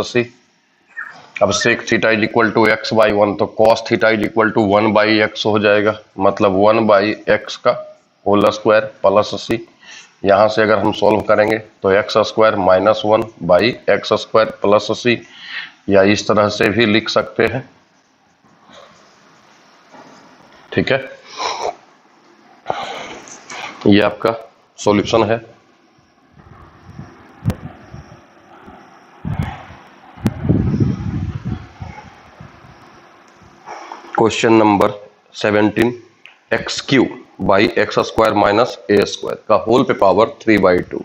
80। अब sec theta is equal to x by 1, तो cos theta is equal to 1 by x हो जाएगा, मतलब 1 बाई एक्स का होल स्क्वायर प्लस 80। यहाँ से अगर हम सॉल्व करेंगे तो x square minus 1 by x square plus 80, या इस तरह से भी लिख सकते हैं। ठीक है, ये आपका सॉल्यूशन है। Question number 17, x cube by x square minus a square का होल पे पावर 3/2।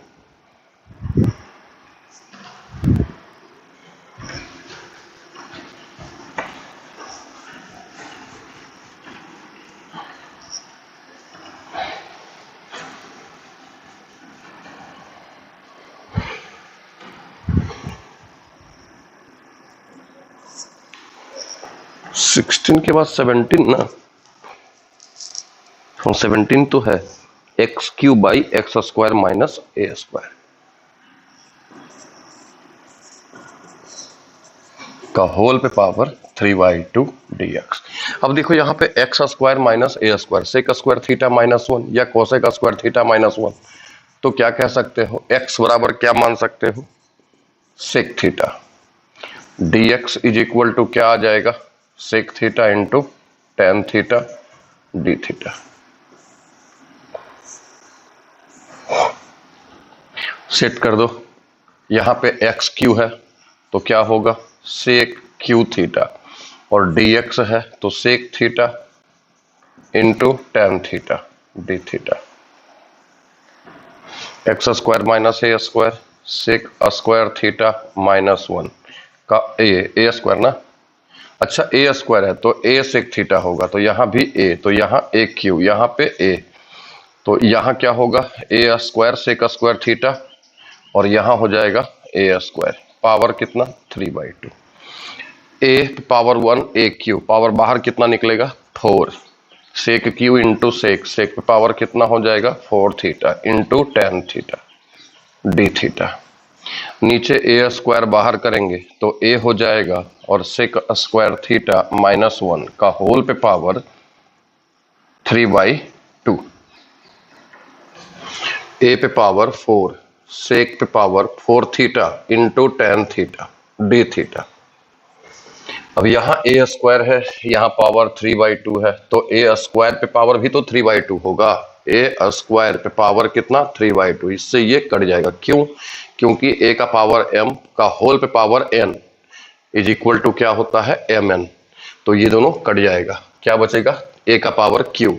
सिक्सटीन के बाद 17 ना, 17 तो है, x cube by x square minus a square का होल पे पावर 3/2 dx। अब देखो यहाँ पे x square minus a square, sec square theta minus 1 या कोसेक स्क्वायर थीटा माइनस 1, तो क्या कह सकते हो, एक्स बराबर क्या मान सकते हो, sec theta. dx is equal to क्या आ जाएगा, sec theta into tan theta d theta. Set कर दो, यहाँ पे एक्स क्यू है तो क्या होगा, सेक क्यू थीटा, और dx है तो sec theta into tan theta d theta. X square minus a square, sec square theta minus 1 का ए स्क्वायर ना, अच्छा ए स्क्वायर है तो ए सेक थीटा होगा, तो यहाँ भी ए, तो यहाँ ए क्यू, यहाँ पे ए, तो यहाँ क्या होगा, ए स्क्वायर सेक स्क्वायर थीटा, और यहाँ हो जाएगा ए स्क्वायर, पावर कितना 3/2, ए पावर 1 ए क्यू, पावर बाहर कितना निकलेगा 4, सेक क्यू इंटू सेक, सेक पे पावर कितना हो जाएगा 4 theta into tan theta d theta. नीचे ए स्क्वायर बाहर करेंगे तो ए हो जाएगा, और सेक स्क्वायर थीटा माइनस 1 का होल पे पावर 3/2, ए पे पावर 4, सेक पे power 4 theta into tan theta d theta. अब यहाँ ए स्क्वायर है, यहाँ पावर 3/2 है, तो ए स्क्वायर पे पावर भी तो 3/2 होगा, ए स्क्वायर पे पावर कितना 3/2, इससे ये कट जाएगा। क्यों, क्योंकि ए का पावर m का होल पे power n is equal to क्या होता है mn, तो ये दोनों कट जाएगा, क्या बचेगा ए का पावर q,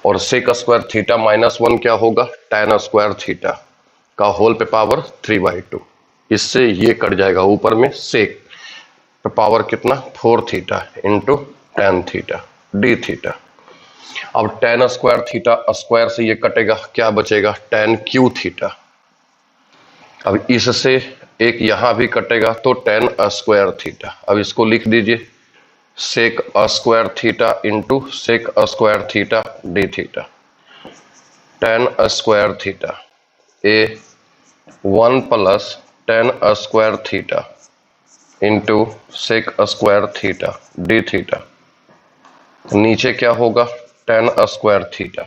और सेक स्क्वायर थीटा माइनस 1 क्या होगा tan स्क्वायर थीटा का होल पे पावर 3/2, इससे ये कट जाएगा, ऊपर में सेक पे पावर कितना 4 theta into tan theta d theta. अब टेन स्क्वायर थीटा स्क्वायर से ये कटेगा, क्या बचेगा टेन क्यू थीटा। अब इससे एक यहां भी कटेगा तो टेन स्क्वायर थीटा। अब इसको लिख दीजिए, sec square theta into sec square theta d theta, tan square theta a 1 plus tan square theta into sec square theta d theta, नीचे क्या होगा टेन स्क्वायर थीटा।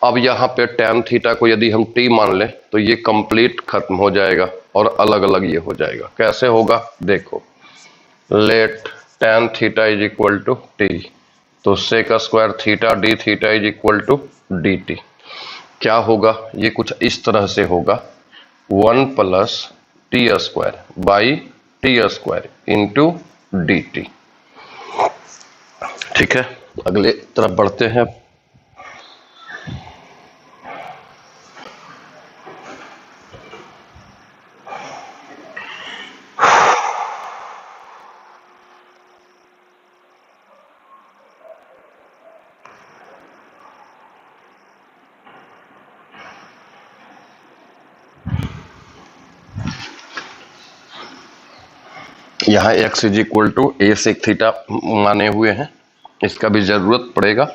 अब यहाँ पे टेन थीटा को यदि हम टी मान ले तो ये कंप्लीट खत्म हो जाएगा और अलग अलग ये हो जाएगा। कैसे होगा देखो, let tan theta is equal to t, तो sec square theta d theta is equal to d t. क्या होगा, ये कुछ इस तरह से होगा, 1 plus t square by t square into d t. ठीक है, अगले तरफ बढ़ते हैं। यहाँ x is equal to a sec theta माने हुए हैं, इसका भी जरूरत पड़ेगा।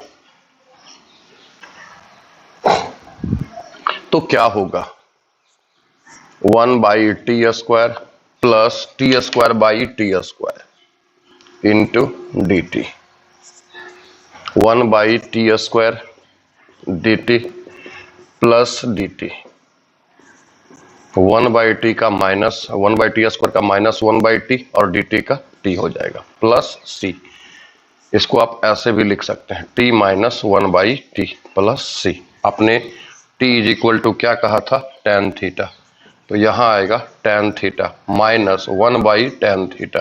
तो क्या होगा 1 by t square plus t square by t square into d T, 1/t² dt plus D T, 1/t का माइनस 1/t² का माइनस 1/t और dt का t हो जाएगा प्लस c। इसको आप ऐसे भी लिख सकते हैं t minus 1/t plus c। आपने t इज इक्वल टू क्या कहा था, tan थीटा, तो यहां आएगा tan theta minus 1/tan theta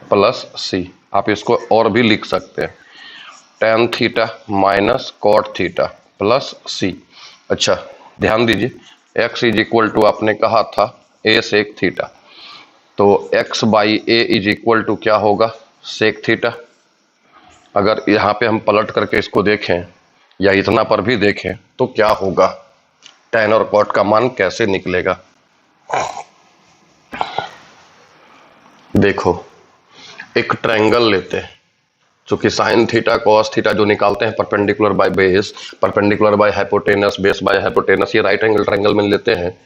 plus c। आप इसको और भी लिख सकते हैं tan theta minus cot theta plus c। अच्छा ध्यान दीजिए, x इज इक्वल टू आपने कहा था a सेक थीटा, तो x by a is equal to क्या होगा, सेक थीटा। अगर यहाँ पे हम पलट करके इसको देखें या इतना पर भी देखें तो क्या होगा, tan और cot का मान कैसे निकलेगा। देखो एक ट्रायंगल लेते हैं, चूंकि साइन थीटा कॉस थीटा जो निकालते हैं perpendicular by base, perpendicular by hypotenuse, base by hypotenuse, ये राइट एंगल ट्रायंगल में लेते हैं,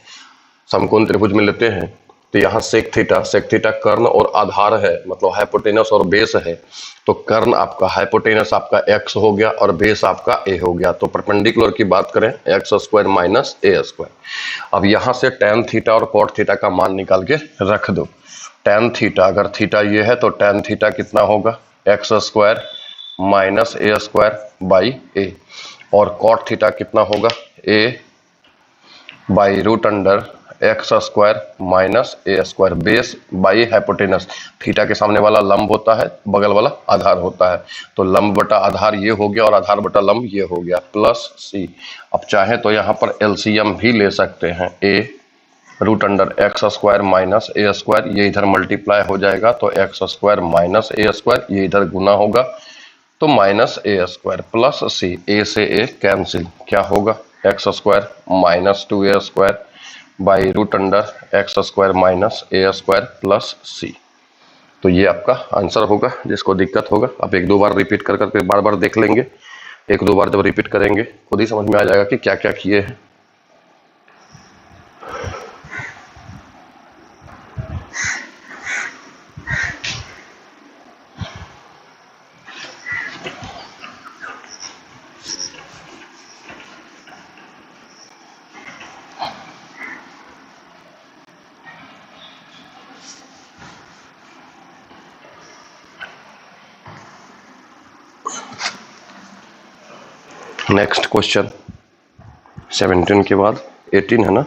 समकोण त्रिभुज में लेते हैं। तो यहाँ सेक थीटा कर्ण और आधार है, मतलब हाइपोटेनस और बेस है, तो कर्ण आपका हाइपोटेनस आपका x हो गया और बेस आपका a हो गया। तो परपेंडिकुलर की बात करें x² माइनस a²। अब यहाँ से tan थीटा और cot थीटा का मान निकाल के रख दो। tan थीटा, अगर थीटा ये है तो tan थीटा कितना होगा, x² minus a² by a, और cot थीटा कितना होगा, a by root under x² minus a², base by hypotenuse. Theta के सामने वाला लंब होता है, बगल वाला आधार होता है, तो लंब बटा आधार ये हो गया और आधार बटा लंब ये हो गया प्लस c। अब चाहे तो यहाँ पर एलसीएम भी ले सकते हैं, a root under x² minus a², ये इधर मल्टीप्लाई हो जाएगा तो x² माइनस a², ये इधर गुना होगा तो minus a² plus c। a से a कैंसिल, क्या होगा x² minus 2a² by root under x² minus a² plus c। तो ये आपका आंसर होगा। जिसको दिक्कत होगा आप एक दो बार रिपीट कर करके बार बार देख लेंगे, एक दो बार जब रिपीट करेंगे खुद ही समझ में आ जाएगा कि क्या क्या किए हैं। नेक्स्ट क्वेश्चन 17 के बाद 18 है ना,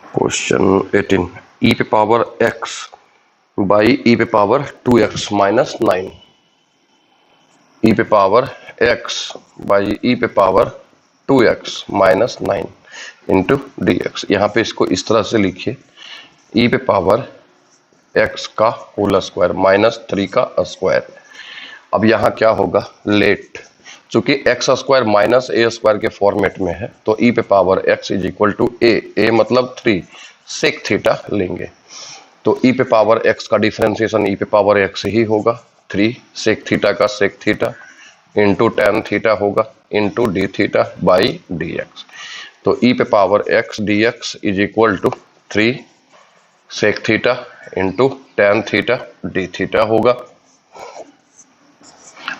क्वेश्चन 18, e पे पावर x बाई e पे पावर 2x माइनस 9, e पे पावर x बाई e पे power 2x minus 9 into D x. यहाँ पे इसको इस तरह से लिखिए, e पे पावर x का होल स्क्वायर माइनस 3 का स्क्वायर। अब यहाँ क्या होगा, लेट, चूंकि x² माइनस a² के फॉर्मेट में है तो e पे power x is equal to a मतलब 3 सेक थीटा लेंगे, तो e पे पावर x का डिफरेंशिएशन e पे पावर x ही होगा, 3 सेक थीटा का sec theta into tan theta होगा into d theta by d x. तो e पे power x dx is equal to 3 sec theta into tan theta d theta होगा।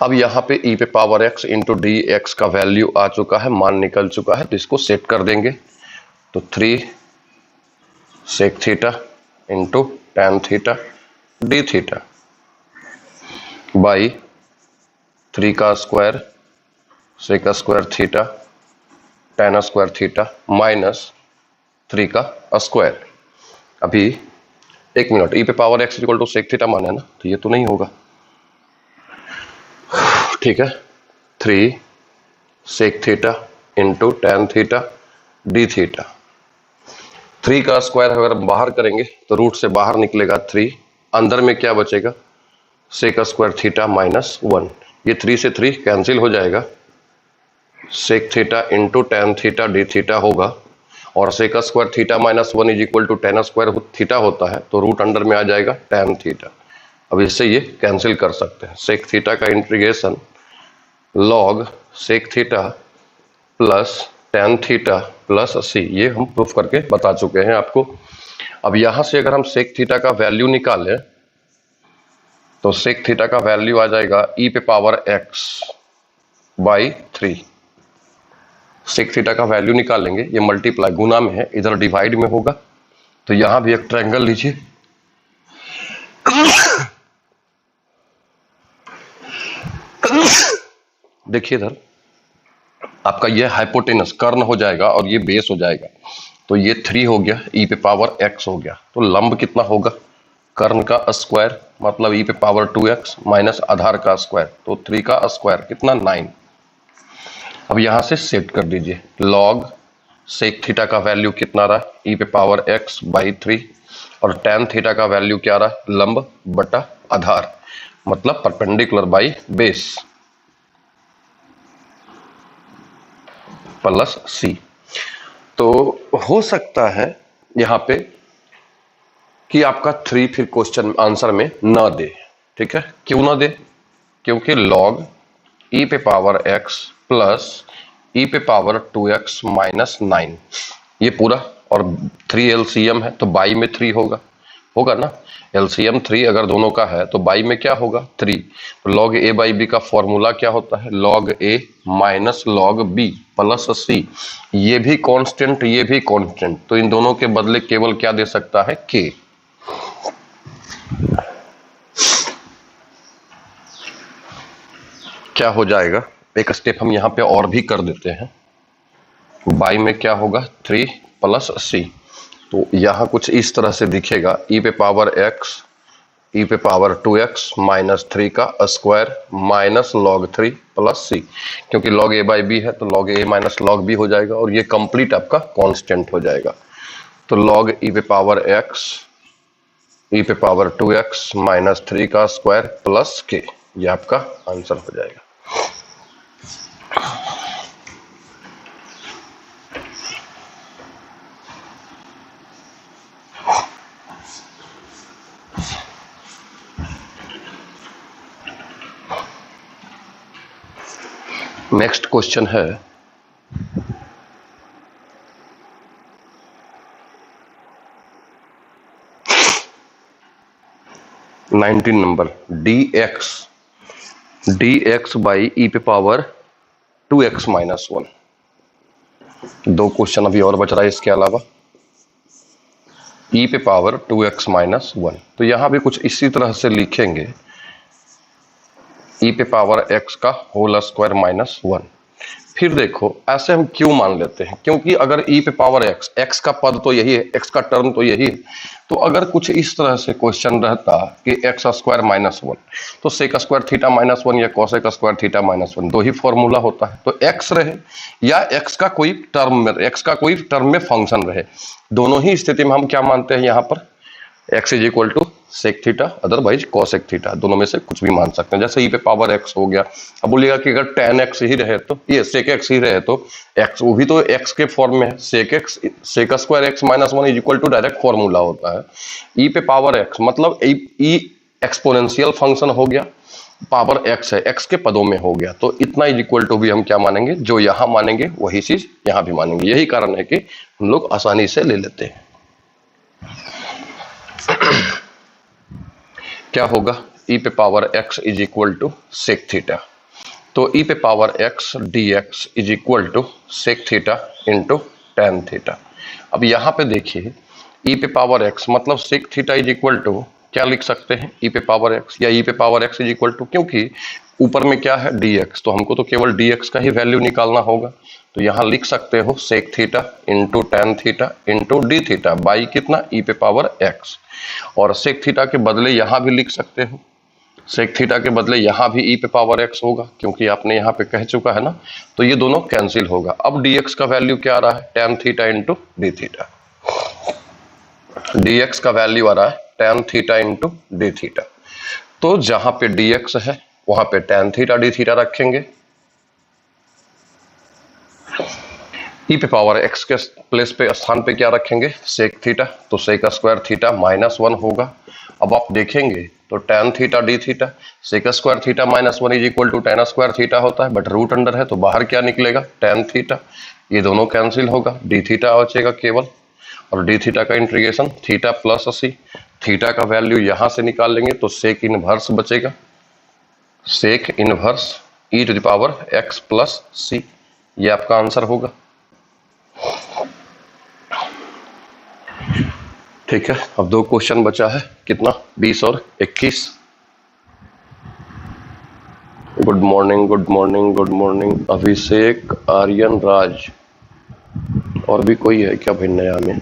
अब यहाँ पे e पे power x into D x का value आ चुका है, मान निकल चुका है, तो इसको सेट कर देंगे। तो 3 sec theta into tan theta d theta by 3 का square sec square theta tan square theta minus 3 का स्क्वायर। अभी एक मिनट, e पे power x equal to sec theta मान है ना, तो ये तो नहीं होगा, ठीक है। 3 sec theta into tan theta d theta, 3 का स्क्वायर अगर बाहर करेंगे तो रूट से बाहर निकलेगा 3, अंदर में क्या बचेगा, सेक स्क्वायर थीटा माइनस 1, ये 3 से 3 कैंसिल हो जाएगा, sec theta into tan theta d theta होगा, और sec square theta minus 1 is equal to tan square theta होता है, तो रूट अंडर में आ जाएगा tan थीटा। अब इससे ये कैंसिल कर सकते हैं, सेक थीटा का integration log sec theta plus tan theta plus c, ये हम प्रूफ करके बता चुके हैं आपको। अब यहां से अगर हम सेक थीटा का वैल्यू निकालें तो सेक थीटा का वैल्यू आ जाएगा ई पे power x by 3। Sec theta का वैल्यू निकालेंगे, ये मल्टीप्लाई गुना में है, इधर डिवाइड में होगा, तो यहां भी एक ट्रायंगल लीजिए। देखिए इधर आपका ये हाइपोटेनस कर्ण हो जाएगा और ये बेस हो जाएगा, तो ये 3 हो गया, ई पे पावर एक्स हो गया। तो लंब कितना होगा, कर्ण का स्क्वायर मतलब ई पे पावर 2x माइनस आधार का स्क्वायर, तो 3 का स्क्वायर कितना 9। अब यहां से सेट कर दीजिए, लॉग सेक थीटा का वैल्यू कितना रहा, ई पे पावर x बाई 3, और टेन थीटा का वैल्यू क्या रहा, लंब बटा आधार मतलब perpendicular by base plus c. तो हो सकता है यहां पे कि आपका 3 फिर क्वेश्चन आंसर में ना दे, ठीक है। क्यों ना दे, क्योंकि लॉग ई पे पावर x प्लस ई पे पावर 2x माइनस 9 ये पूरा, और 3 एलसीएम है तो बाई में 3 होगा ना, एलसीएम 3 अगर दोनों का है तो बाई में क्या होगा 3। तो लॉग ए बाई बी का फॉर्मूला क्या होता है, लॉग ए minus log B plus c. ये भी कांस्टेंट ये भी कांस्टेंट, तो इन दोनों के बदले केवल क्या दे सकता है, के। क्या हो जाएगा, एक स्टेप हम यहां पे और भी कर देते हैं, बाई में क्या होगा 3 प्लस सी। तो यहां कुछ इस तरह से दिखेगा, ई पे पावर x ई पे पावर 2x माइनस 3 का स्क्वायर माइनस लॉग 3 प्लस सी, क्योंकि लॉग ए बाई बी है तो लॉग ए माइनस लॉग बी हो जाएगा, और ये कंप्लीट आपका कांस्टेंट हो जाएगा। तो लॉग ई पे पावर x ई पे पावर 2x माइनस 3 का स्क्वायर प्लस के, ये आपका आंसर हो जाएगा। नेक्स्ट क्वेश्चन है 19 नंबर, dx बाई ई पे पावर 2x माइनस 1। दो क्वेश्चन अभी और बच रहा है इसके अलावा, ई पे पावर 2x माइनस 1। तो यहां भी कुछ इसी तरह से लिखेंगे, ई पे पावर x का होल स्क्वायर माइनस 1। फिर देखो ऐसे हम क्यों मान लेते हैं, क्योंकि अगर ई पे पावर x का पद तो यही है, x का टर्म तो यही है, तो अगर कुछ इस तरह से क्वेश्चन रहता कि x स्क्वायर माइनस 1, तो सेक स्क्वायर थीटा माइनस 1 या कोसेक स्क्वायर थीटा माइनस 1 दो ही फॉर्मूला होता है। तो x रहे या x का कोई टर्म में फंक्शन रहे, दोनों ही स्थिति में हम क्या मानते हैं यहाँ पर, x is equal to sec theta otherwise cosec theta, दोनों में से कुछ भी मान सकते हैं। जैसे ई पे पावर x हो गया, अब बोलिएगा कि अगर tan x ही रहे तो ये सेक x ही रहे तो x, वो भी तो x के फॉर्म में है, sec square x minus 1 is equal to direct formula होता है। ई पे पावर x मतलब ई एक्सपोनेंशियल फंक्शन हो गया, पावर x है, x के पदों में हो गया, तो इतना इज इक्वल टू भी हम क्या मानेंगे, जो यहां मानेंगे वही चीज यहां भी मानेंगे। यही कारण है कि हम लोग आसानी से ले लेते हैं। क्या होगा, ई पे power x is equal to sec theta, तो ई पे power x dx is equal to sec theta into tan theta. अब यहां पे देखिए ई पे पावर x मतलब sec theta is equal to क्या लिख सकते हैं, ई पे पावर x या ई पे power x is equal to, क्योंकि ऊपर में क्या है dx, तो हमको तो केवल dx का ही वैल्यू निकालना होगा। तो यहां लिख सकते हो sec theta into tan theta into d theta by कितना, ई पे पावर x। और सेक थीटा के बदले यहां भी लिख सकते हो, सेक थीटा के बदले यहां भी ई पे पावर x होगा, क्योंकि आपने यहां पे कह चुका है ना, तो ये दोनों कैंसिल होगा। अब dx का वैल्यू क्या आ रहा है, ten theta into d theta, dx का वैल्यू आ रहा है ten theta into d theta. तो जहां पे dx है वहां पे टेन थीटा डी थीटा रखेंगे, ई पे पावर x के प्लेस पे स्थान पे क्या रखेंगे, सेक थीटा, तो सेक स्क्वायर थीटा माइनस 1 होगा। अब आप देखेंगे तो tan theta d theta, sec square theta minus 1 is equal to tan square theta होता है, बट रूट अंडर है तो बाहर क्या निकलेगा, टेन थीटा ये दोनों कैंसिल होगा, डी थीटा बचेगा केवल, और डी थीटा का integration theta plus c, theta का वैल्यू यहां से निकाल लेंगे तो सेक इनवर्स बचेगा, sec inverse e to the power x plus c, ये आपका आंसर होगा। ठीक है, अब 2 क्वेश्चन बचा है, कितना 20 और 21। Good morning good morning good morning Abhishek, Aryan, Raj, और भी कोई है क्या भाई नया में?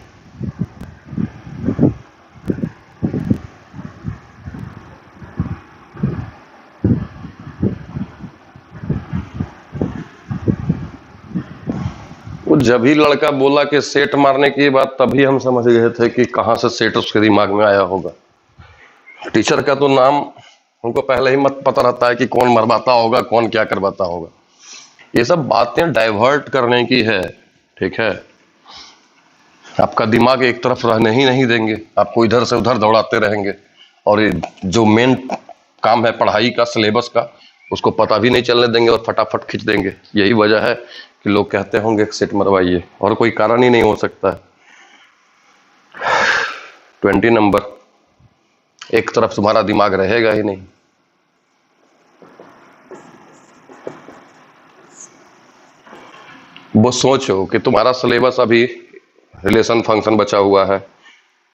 वो जब ही लड़का बोला कि सेट मारने की बात, तभी हम समझ गए थे कि कहां से सेट उसके दिमाग में आया होगा। टीचर का तो नाम हमको पहले ही मत पता रहता है कि कौन मरवाता होगा, कौन क्या करवाता होगा। ये सब बातें डाइवर्ट करने की है, ठीक है। आपका दिमाग एक तरफ रहने ही नहीं देंगे, आपको इधर से उधर दौड़ाते रहेंगे, और जो मेन काम है पढ़ाई का, सिलेबस का, उसको पता भी नहीं चलने देंगे और फटाफट खींच देंगे। यही वजह है कि लोग कहते होंगे सेट मरवाइए, और कोई कारण ही नहीं हो सकता है। 20 नंबर एक तरफ तुम्हारा दिमाग रहेगा ही नहीं। वो सोचो कि तुम्हारा सिलेबस अभी रिलेशन फंक्शन बचा हुआ है,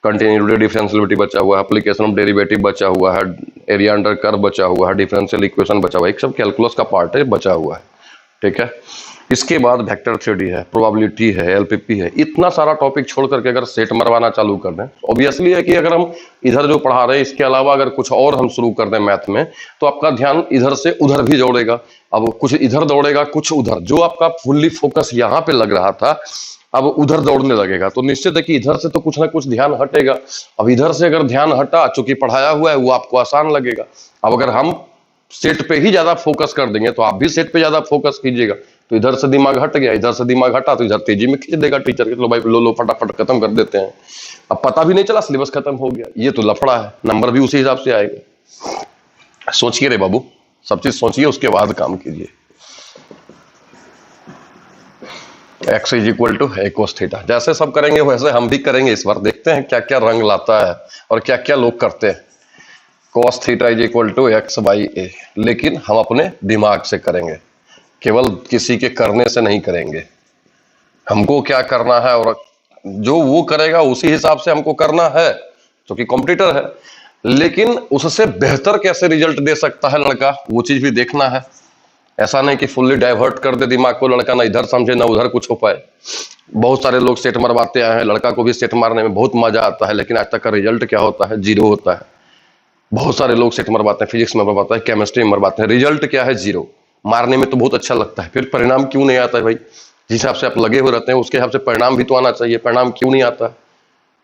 कंटिन्यूटी डिफरेंशियलिटी बचा हुआ है, एप्लीकेशन ऑफ डेरिवेटिव बचा हुआ है, एरिया अंडर कर्व बचा हुआ है, डिफरेंशियल इक्वेशन बचा हुआ है, एक सब कैलकुलस का पार्ट है बचा हुआ है, ठीक है। इसके बाद वेक्टर थ्योरी है, प्रोबेबिलिटी है, एलपीपी है, इतना सारा टॉपिक छोड़ करके अगर सेट मरवाना चालू कर दें, ऑब्वियसली है कि अगर हम इधर जो पढ़ा रहे हैं इसके अलावा अगर कुछ और हम शुरू कर दें मैथ में, तो आपका ध्यान इधर से उधर भी दौड़ेगा। अब कुछ इधर दौड़ेगा, कुछ उधर, जो आपका फुल्ली फोकस यहाँ पे लग रहा था अब उधर दौड़ने लगेगा, तो निश्चित है कि इधर से तो कुछ ना कुछ ध्यान हटेगा। अब इधर से अगर ध्यान हटा, चूंकि पढ़ाया हुआ है वो आपको आसान लगेगा। अब अगर हम सेट पे ही ज्यादा फोकस कर देंगे तो आप भी सेट पे ज्यादा फोकस कीजिएगा, तो इधर से दिमाग हट गया, इधर से दिमाग हटा तो इधर तेजी में खींच देगा टीचर के, लो भाई लो लो फटाफट खत्म कर देते हैं। अब पता भी नहीं चला सिलेबस खत्म हो गया, ये तो लफड़ा है, नंबर भी उसी हिसाब से आएगा। सोचिए रे बाबू, सब चीज सोचिए, उसके बाद काम कीजिए। x is equal to a cos theta, जैसे सब करेंगे वैसे हम भी करेंगे। इस बार देखते हैं क्या क्या रंग लाता है और क्या क्या लोग करते हैं। cos theta is equal to x by a, लेकिन हम अपने दिमाग से करेंगे, केवल किसी के करने से नहीं करेंगे। हमको क्या करना है और जो वो करेगा उसी हिसाब से हमको करना है, क्योंकि कॉम्पिटिटर है। लेकिन उससे बेहतर कैसे रिजल्ट दे सकता है लड़का, वो चीज भी देखना है। ऐसा नहीं कि फुल्ली डाइवर्ट कर दे दिमाग को लड़का, ना इधर समझे ना उधर कुछ हो पाए। बहुत सारे लोग सेट मरवाते हैं, लड़का को भी सेट मारने में बहुत मजा आता है, लेकिन आज तक का रिजल्ट क्या होता है? 0 होता है। बहुत सारे लोग सेट मरवाते हैं, फिजिक्स में मरवाते हैं, केमिस्ट्री में मरवाते हैं, रिजल्ट क्या है? 0। मारने में तो बहुत अच्छा लगता है, फिर परिणाम क्यों नहीं आता है भाई? जिस हिसाब से आप लगे हुए रहते हैं उसके हिसाब से परिणाम भी तो आना चाहिए, परिणाम क्यों नहीं आता है?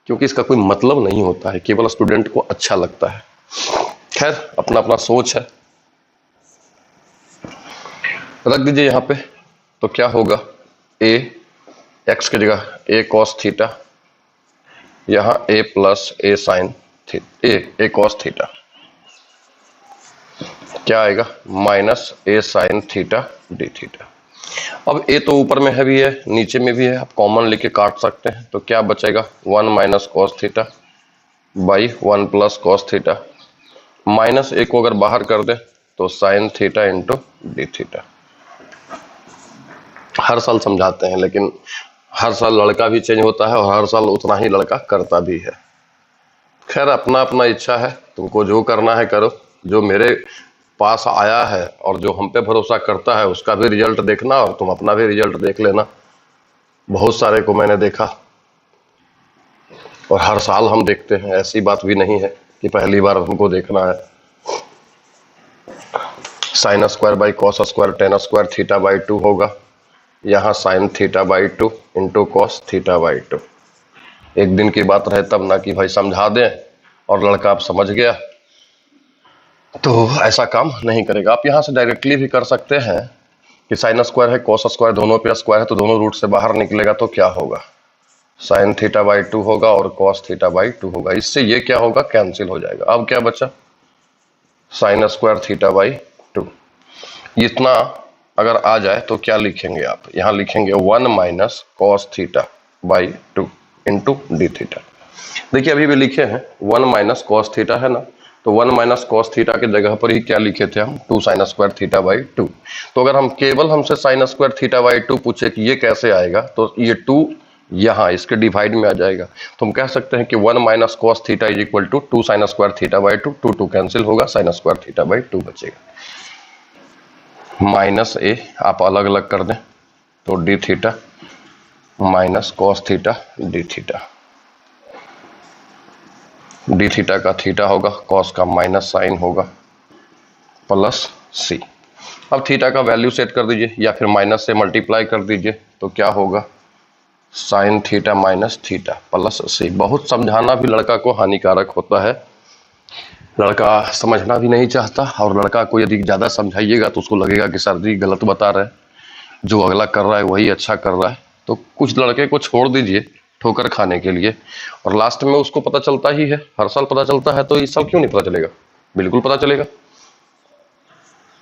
क्योंकि इसका कोई मतलब नहीं होता है, केवल स्टूडेंट को अच्छा लगता है। खैर, अपना अपना सोच है, रख दीजिए यहाँ पे। तो क्या होगा? ए एक्स की जगह ए कॉस थीटा, यहाँ ए प्लस ए साइन थीटा, ए कॉस थीटा, क्या आएगा? माइनस ए साइन थीटा डी थीटा। अब ए तो ऊपर में है भी है, नीचे में भी है, आप कॉमन लेके काट सकते हैं, तो क्या बचेगा? 1 minus cos theta by 1 plus cos theta. Minus a को अगर बाहर कर दे तो sine theta into d theta. हर साल समझाते हैं, लेकिन हर साल लड़का भी चेंज होता है और हर साल उतना ही लड़का करता भी है। खैर, अपना अपना इच्छा है, तुमको जो करना है करो। जो मेरे पास आया है और जो हम पे भरोसा करता है उसका भी रिजल्ट देखना, और तुम अपना भी रिजल्ट देख लेना। बहुत सारे को मैंने देखा और हर साल हम देखते हैं, ऐसी बात भी नहीं है कि पहली बार हमको देखना है। Sine square by cos square ten square theta by 2 होगा, यहाँ sine theta by 2 into cos theta by 2। एक दिन की बात रहे तब, ना कि भाई समझा दें और लड़का आप समझ गया, तो ऐसा काम नहीं करेगा। आप यहाँ से डायरेक्टली भी कर सकते हैं कि साइन स्क्वायर है कॉस स्क्वायर, दोनों पे स्क्वायर है तो दोनों रूट से बाहर निकलेगा, तो क्या होगा? साइन थीटा बाई 2 होगा और कॉस थीटा बाई 2 होगा। इससे ये क्या होगा? कैंसिल हो जाएगा। अब क्या बचा? Sign square theta by 2। इतना अगर आ जाए तो क्या लिखेंगे आप? यहाँ लिखेंगे 1 minus cos theta by 2 into d theta. देखिए अभी भी लिखे हैं 1 माइनस कॉस थीटा है ना, तो 1 माइनस कॉस थीटा के जगह पर ही क्या लिखे थे हम? 2 साइन स्क्वायर थीटा बाई 2। तो अगर हम केवल हमसे साइन स्क्वायर थीटा बाई 2 पूछे कि ये कैसे आएगा, तो ये 2 यहाँ इसके डिवाइड में आ जाएगा। तो हम कह सकते हैं कि 1 minus cos theta is equal to 2 sine square theta by 2, 2 2 cancel होगा, साइन स्क्वायर थीटा बाई 2 बचेगा। माइनस ए आप अलग अलग कर दें तो D theta minus cos theta d theta, d theta का थीटा होगा, कॉस का माइनस साइन होगा, प्लस सी। अब थीटा का वैल्यू सेट कर दीजिए या फिर माइनस से मल्टीप्लाई कर दीजिए, तो क्या होगा? Sine theta minus theta plus c. बहुत समझाना भी लड़का को हानिकारक होता है, लड़का समझना भी नहीं चाहता, और लड़का को यदि ज़्यादा समझाइएगा तो उसको लगेगा कि सर जी गलत बता रहे हैं, जो अगला कर रहा है वही अच्छा कर रहा है। तो कुछ लड़के को छोड़ दीजिए ठोकर खाने के लिए, और लास्ट में उसको पता चलता ही है, हर साल पता चलता है, तो इस साल क्यों नहीं पता चलेगा? बिल्कुल पता चलेगा।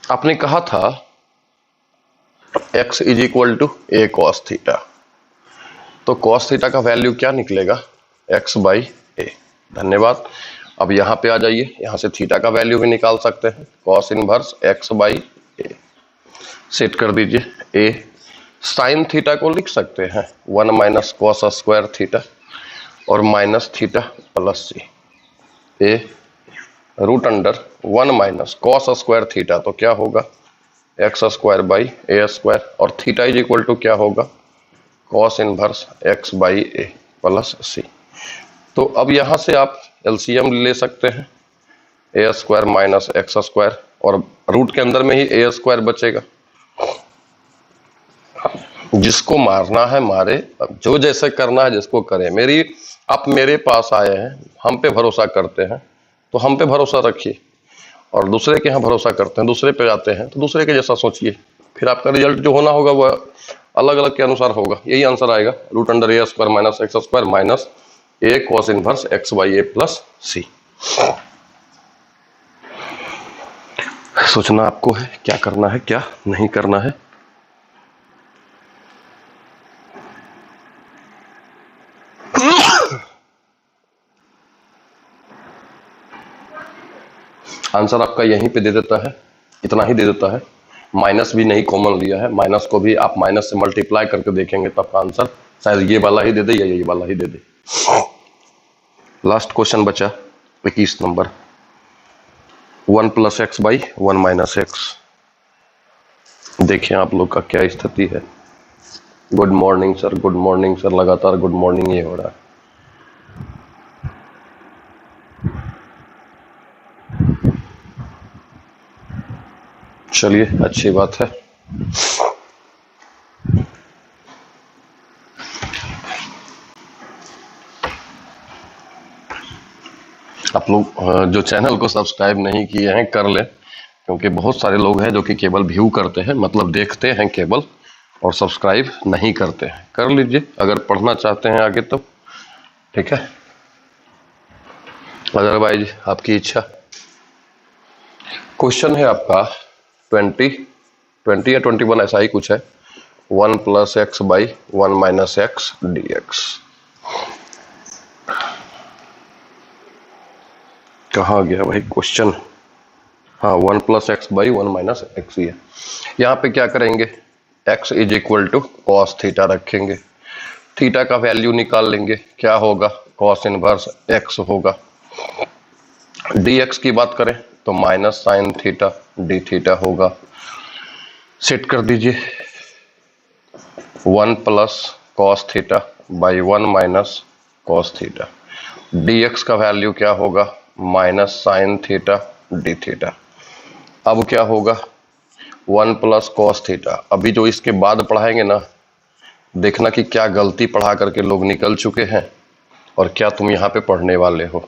आपने कहा था x is equal to a cos theta, तो कॉस थीटा का वैल्यू क्या निकलेगा? x by a. धन्यवाद। अब यहाँ पे आ जाइए, यहाँ से थीटा का वैल्यू भी निकाल सकते हैं, cos inverse x by A set कर दीजिए। ए साइन थीटा को लिख सकते हैं 1 माइनस कॉस स्क्वायर थीटा और minus theta plus c. A root under 1 minus cos square theta, तो क्या होगा? X square by a square, और थीटा इज इक्वल टू क्या होगा? Cos inverse x by a plus c. तो अब यहाँ से आप एलसीएम ले सकते हैं, a square minus x square, और रूट के अंदर में ही ए स्क्वायर बचेगा। जिसको मारना है मारे, जो जैसे करना है जिसको करे। आप मेरे पास आए हैं, हम पे भरोसा करते हैं तो हम पे भरोसा रखिए, और दूसरे के यहाँ भरोसा करते हैं, दूसरे पे जाते हैं तो दूसरे के जैसा सोचिए, फिर आपका रिजल्ट जो होना होगा वो अलग अलग के अनुसार होगा। यही आंसर आएगा, root under a square minus x square minus a cos inverse x by a plus c. सोचना आपको है क्या करना है क्या नहीं करना है। आंसर आपका यहीं पे दे देता है, इतना ही दे देता है, माइनस भी नहीं कॉमन लिया है। माइनस को भी आप माइनस से मल्टीप्लाई करके देखेंगे तब का आंसर शायद ये वाला ही दे दे या ये वाला ही दे दे। लास्ट क्वेश्चन बचा 21 number, 1 plus x by 1 minus x. देखिए आप लोग का क्या स्थिति है। Good morning sir, good morning sir, लगातार गुड मॉर्निंग ही हो रहा है। चलिए अच्छी बात है। आप लोग जो चैनल को सब्सक्राइब नहीं किए हैं कर लें, क्योंकि बहुत सारे लोग हैं जो कि केवल व्यू करते हैं, मतलब देखते हैं केवल, और सब्सक्राइब नहीं करते हैं। कर लीजिए अगर पढ़ना चाहते हैं आगे तो, ठीक है, अदरवाइज आपकी इच्छा। क्वेश्चन है आपका 20 या 21 ऐसा ही कुछ है, 1 plus x by 1 minus x d x. कहाँ गया भाई क्वेश्चन? हाँ, 1 plus x by 1 minus x ही है। यहाँ पे क्या करेंगे? x is equal to cos theta रखेंगे, थीटा का वैल्यू निकाल लेंगे, क्या होगा? कॉस इनवर्स x होगा। dx की बात करें तो minus sine theta d theta होगा। सेट कर दीजिए 1 plus cos theta by 1 minus cos theta. dx का वैल्यू क्या होगा? Minus sine theta d theta. अब क्या होगा? 1 प्लस कॉस थीटा। अभी जो इसके बाद पढ़ाएंगे ना, देखना कि क्या गलती पढ़ा करके लोग निकल चुके हैं और क्या तुम यहाँ पे पढ़ने वाले हो।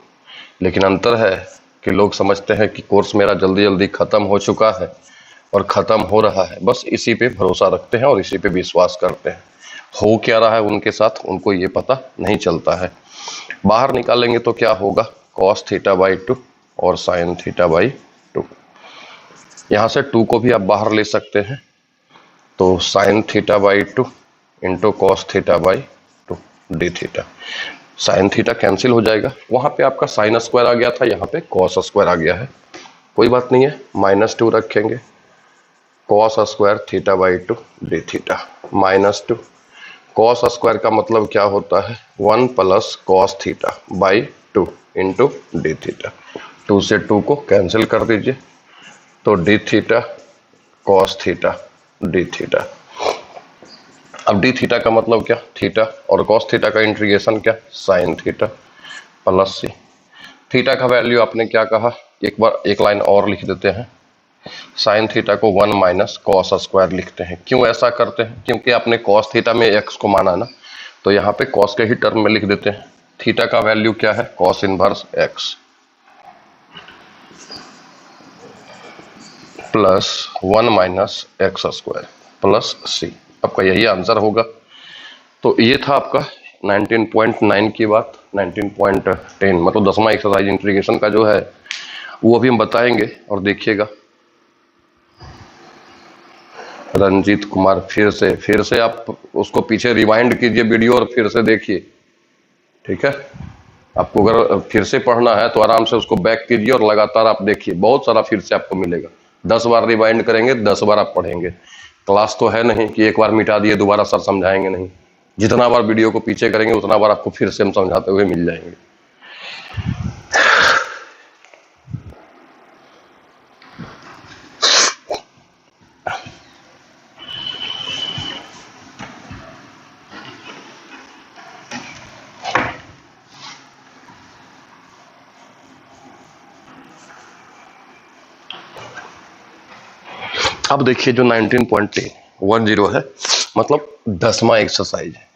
लेकिन अंतर है कि लोग समझते हैं कि कोर्स मेरा जल्दी जल्दी ख़त्म हो चुका है और ख़त्म हो रहा है, बस इसी पे भरोसा रखते हैं और इसी पे विश्वास करते हैं। हो क्या रहा है उनके साथ उनको ये पता नहीं चलता है। बाहर निकालेंगे तो क्या होगा? कॉस थीटा बाई 2 और साइन थीटा बाई 2। यहाँ से 2 को भी आप बाहर ले सकते हैं तो sine theta by 2 into cos theta by 2 D theta. Sine theta cancel हो जाएगा, वहां पे आपका साइन स्क्वायर आ गया था, यहाँ पे कॉस स्क्वायर आ गया है, कोई बात नहीं है, -2 रखेंगे, cos square theta by 2 D theta -2। Cos square का मतलब क्या होता है, 1 plus cos theta by 2 into d theta. 2 से 2 को कैंसिल कर दीजिए, तो D theta cos theta d theta. अब डी थीटा का मतलब क्या, थीटा, और कॉस थीटा का इंटीग्रेशन क्या, sine theta plus c. Theta का वैल्यू आपने क्या कहा, एक बार एक लाइन और लिख देते हैं, साइन थीटा को 1 माइनस कॉस स्क्वायर लिखते हैं। क्यों ऐसा करते हैं, क्योंकि आपने कॉस थीटा में एक्स को माना ना, तो यहाँ पे कॉस के ही टर्म में लिख देते हैं। थीटा का वैल्यू क्या है, cos inverse x plus 1 minus x square plus c. आपका यही आंसर होगा। तो ये था आपका 19.9 की बात। 19.10 मतलब 10वां एक्सरसाइज इंटीग्रेशन का जो है वो अभी हम बताएंगे, और देखिएगा। रंजीत कुमार, फिर से आप उसको पीछे रिवाइंड कीजिए वीडियो और फिर से देखिए, ठीक है। आपको अगर फिर से पढ़ना है तो आराम से उसको बैक कीजिए और लगातार आप देखिए, बहुत सारा फिर से आपको मिलेगा। 10 बार रिवाइंड करेंगे, 10 बार आप पढ़ेंगे। क्लास तो है नहीं कि एक बार मिटा दिए दोबारा सर समझाएंगे, नहीं। जितना बार वीडियो को पीछे करेंगे उतना बार आपको फिर से हम समझाते हुए मिल जाएंगे। अब देखिए जो 19.10 है, मतलब 10वां एक्सरसाइज है।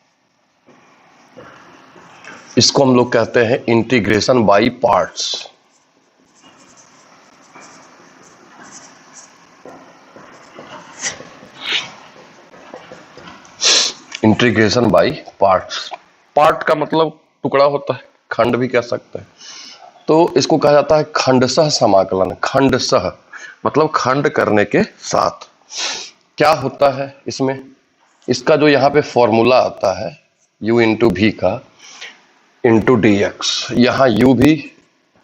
इसको हम लोग कहते हैं integration by parts. Integration by parts, part का मतलब टुकड़ा होता है, खंड भी कह सकते हैं। तो इसको कहा जाता है खंडशः समाकलन। खंडशः मतलब खंड करने के साथ। क्या होता है इसमें, इसका जो यहाँ पे फॉर्मूला आता है u इंटू भी का इंटू डी एक्स। यहाँ u भी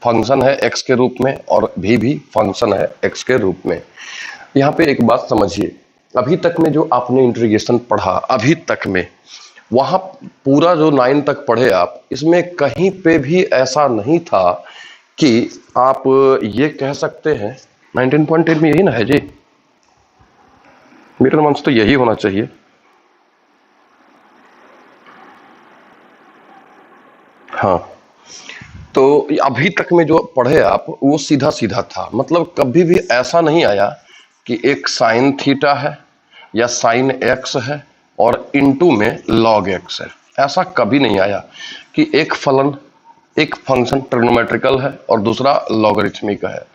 फंक्शन है x के रूप में और भी फंक्शन है x के रूप में। यहाँ पे एक बात समझिए, अभी तक में जो आपने इंटीग्रेशन पढ़ा, अभी तक में वहां पूरा जो 9 तक पढ़े आप, इसमें कहीं पे भी ऐसा नहीं था कि आप ये कह सकते हैं 19.10 में यही ना है जी, मेरे मन से तो यही होना चाहिए। हाँ, तो अभी तक में जो पढ़े आप वो सीधा सीधा था, मतलब कभी भी ऐसा नहीं आया कि एक साइन थीटा है या साइन एक्स है और इनटू में लॉग एक्स है। ऐसा कभी नहीं आया कि एक फलन, एक फंक्शन ट्रिग्नोमेट्रिकल है और दूसरा लॉगरिथमिक है।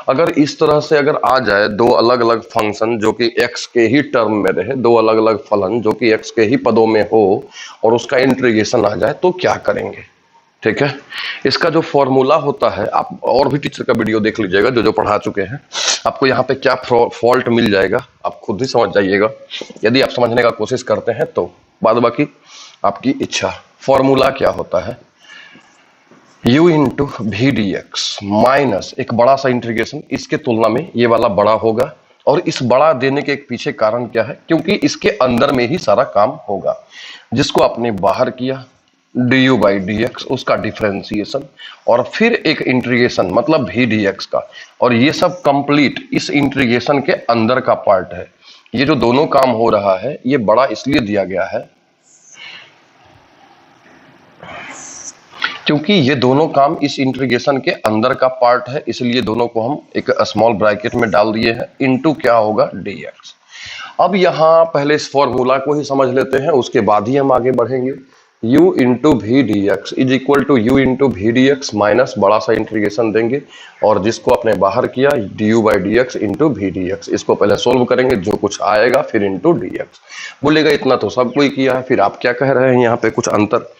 अगर इस तरह से अगर आ जाए दो अलग अलग फंक्शन जो कि x के ही टर्म में रहे, दो अलग अलग फलन जो कि x के ही पदों में हो, और उसका इंटीग्रेशन आ जाए, तो क्या करेंगे, ठीक है। इसका जो फॉर्मूला होता है, आप और भी टीचर का वीडियो देख लीजिएगा जो जो पढ़ा चुके हैं, आपको यहाँ पे क्या फॉल्ट मिल जाएगा आप खुद ही समझ जाइएगा, यदि आप समझने का कोशिश करते हैं तो। बाद बाकी आपकी इच्छा। फॉर्मूला क्या होता है, u into v d x minus एक बड़ा सा इंटीग्रेशन, इसके तुलना में ये वाला बड़ा होगा, और इस बड़ा देने के एक पीछे कारण क्या है, क्योंकि इसके अंदर में ही सारा काम होगा, जिसको आपने बाहर किया du बाई डी एक्स, उसका डिफरेंशिएशन, और फिर एक इंटीग्रेशन मतलब भी डी एक्स का, और ये सब कंप्लीट इस इंटीग्रेशन के अंदर का पार्ट है। ये जो दोनों काम हो रहा है ये बड़ा इसलिए दिया गया है क्योंकि ये दोनों काम इस इंटीग्रेशन के अंदर का पार्ट है, इसलिए दोनों को हम एक स्मॉल ब्रैकेट में डाल दिए हैं। इनटू क्या होगा, dx। अब यहाँ पहले इस फॉर्मूला को ही समझ लेते हैं, उसके बाद ही हम आगे बढ़ेंगे। u into v d x is equal to u into v d x minus बड़ा सा इंटीग्रेशन देंगे, और जिसको आपने बाहर किया du by d x into v d x. इसको पहले सोल्व करेंगे, जो कुछ आएगा, फिर इंटू डी एक्स। बोलेगा इतना तो सब कोई किया है, फिर आप क्या कह रहे हैं, यहाँ पे कुछ अंतर।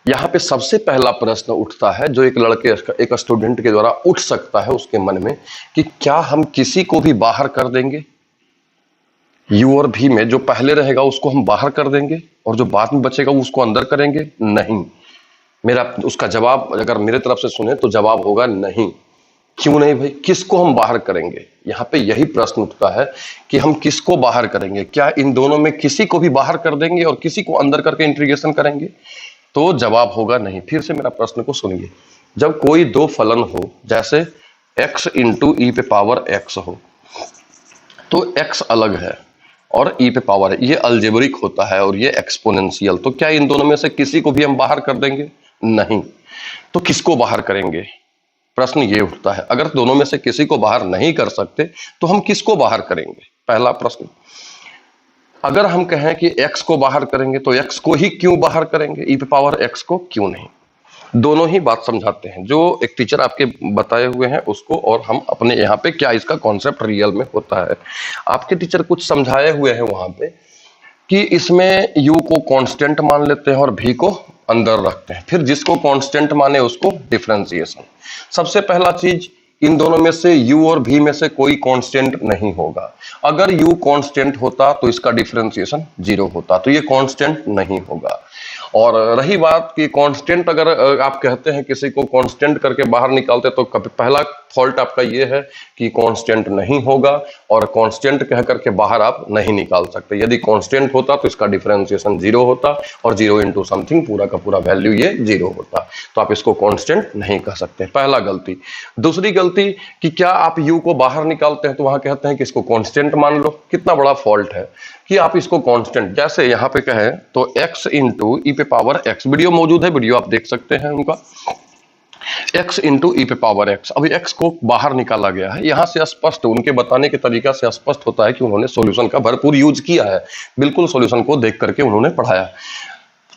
यहाँ पे सबसे पहला प्रश्न उठता है जो एक लड़के, एक स्टूडेंट के द्वारा उठ सकता है उसके मन में, कि क्या हम किसी को भी बाहर कर देंगे, u और v में जो पहले रहेगा उसको हम बाहर कर देंगे और जो बाद में बचेगा उसको अंदर करेंगे? नहीं। मेरा उसका जवाब अगर मेरे तरफ से सुने तो जवाब होगा नहीं। क्यों नहीं भाई? किसको हम बाहर करेंगे? यहाँ पे यही प्रश्न उठता है कि हम किसको बाहर करेंगे। क्या इन दोनों में किसी को भी बाहर कर देंगे और किसी को अंदर करके इंटीग्रेशन करेंगे? तो जवाब होगा नहीं। फिर से मेरा प्रश्न को सुनिए। जब कोई दो फलन हो, जैसे x इंटू ई पे पावर x हो, तो x अलग है और e पे पावर है, ये अलजेब्रिक होता है और ये एक्सपोनेंशियल। तो क्या इन दोनों में से किसी को भी हम बाहर कर देंगे? नहीं। तो किसको बाहर करेंगे? प्रश्न ये उठता है। अगर दोनों में से किसी को बाहर नहीं कर सकते तो हम किसको बाहर करेंगे? पहला प्रश्न। अगर हम कहें कि x को बाहर करेंगे तो x को ही क्यों बाहर करेंगे, e पे पावर x को क्यों नहीं? दोनों ही बात समझाते हैं, जो एक टीचर आपके बताए हुए हैं उसको और हम अपने यहाँ पे क्या इसका कॉन्सेप्ट रियल में होता है। आपके टीचर कुछ समझाए हुए हैं वहां पे कि इसमें u को कांस्टेंट मान लेते हैं और v को अंदर रखते हैं, फिर जिसको कांस्टेंट माने उसको डिफरेंशिएशन। सबसे पहला चीज, इन दोनों में से u और v में से कोई कांस्टेंट नहीं होगा। अगर u कांस्टेंट होता तो इसका डिफरेंशिएशन 0 होता, तो ये कांस्टेंट नहीं होगा। और रही बात कि कांस्टेंट, अगर आप कहते हैं किसी को कांस्टेंट करके बाहर निकालते तो पहला फॉल्ट आपका ये है कि कांस्टेंट नहीं होगा और कांस्टेंट कह करके बाहर आप नहीं निकाल सकते। यदि कांस्टेंट होता तो इसका डिफरेंशिएशन 0 होता और 0 इंटू समथिंग पूरा का पूरा वैल्यू ये 0 होता, तो आप इसको कांस्टेंट नहीं कह सकते। पहला गलती। दूसरी गलती कि क्या आप u को बाहर निकालते हैं तो वहां कहते हैं कि इसको कांस्टेंट मान लो। कितना बड़ा फॉल्ट है कि आप इसको कांस्टेंट, जैसे यहाँ पे कहें तो x इंटू ई पे पावर x, वीडियो मौजूद है, वीडियो आप देख सकते हैं उनका, x इंटू ई पे पावर x। अभी x को बाहर निकाला गया है। यहां से स्पष्ट, उनके बताने के तरीका से स्पष्ट होता है कि उन्होंने सॉल्यूशन का भरपूर यूज किया है, बिल्कुल सॉल्यूशन को देख करके उन्होंने पढ़ाया।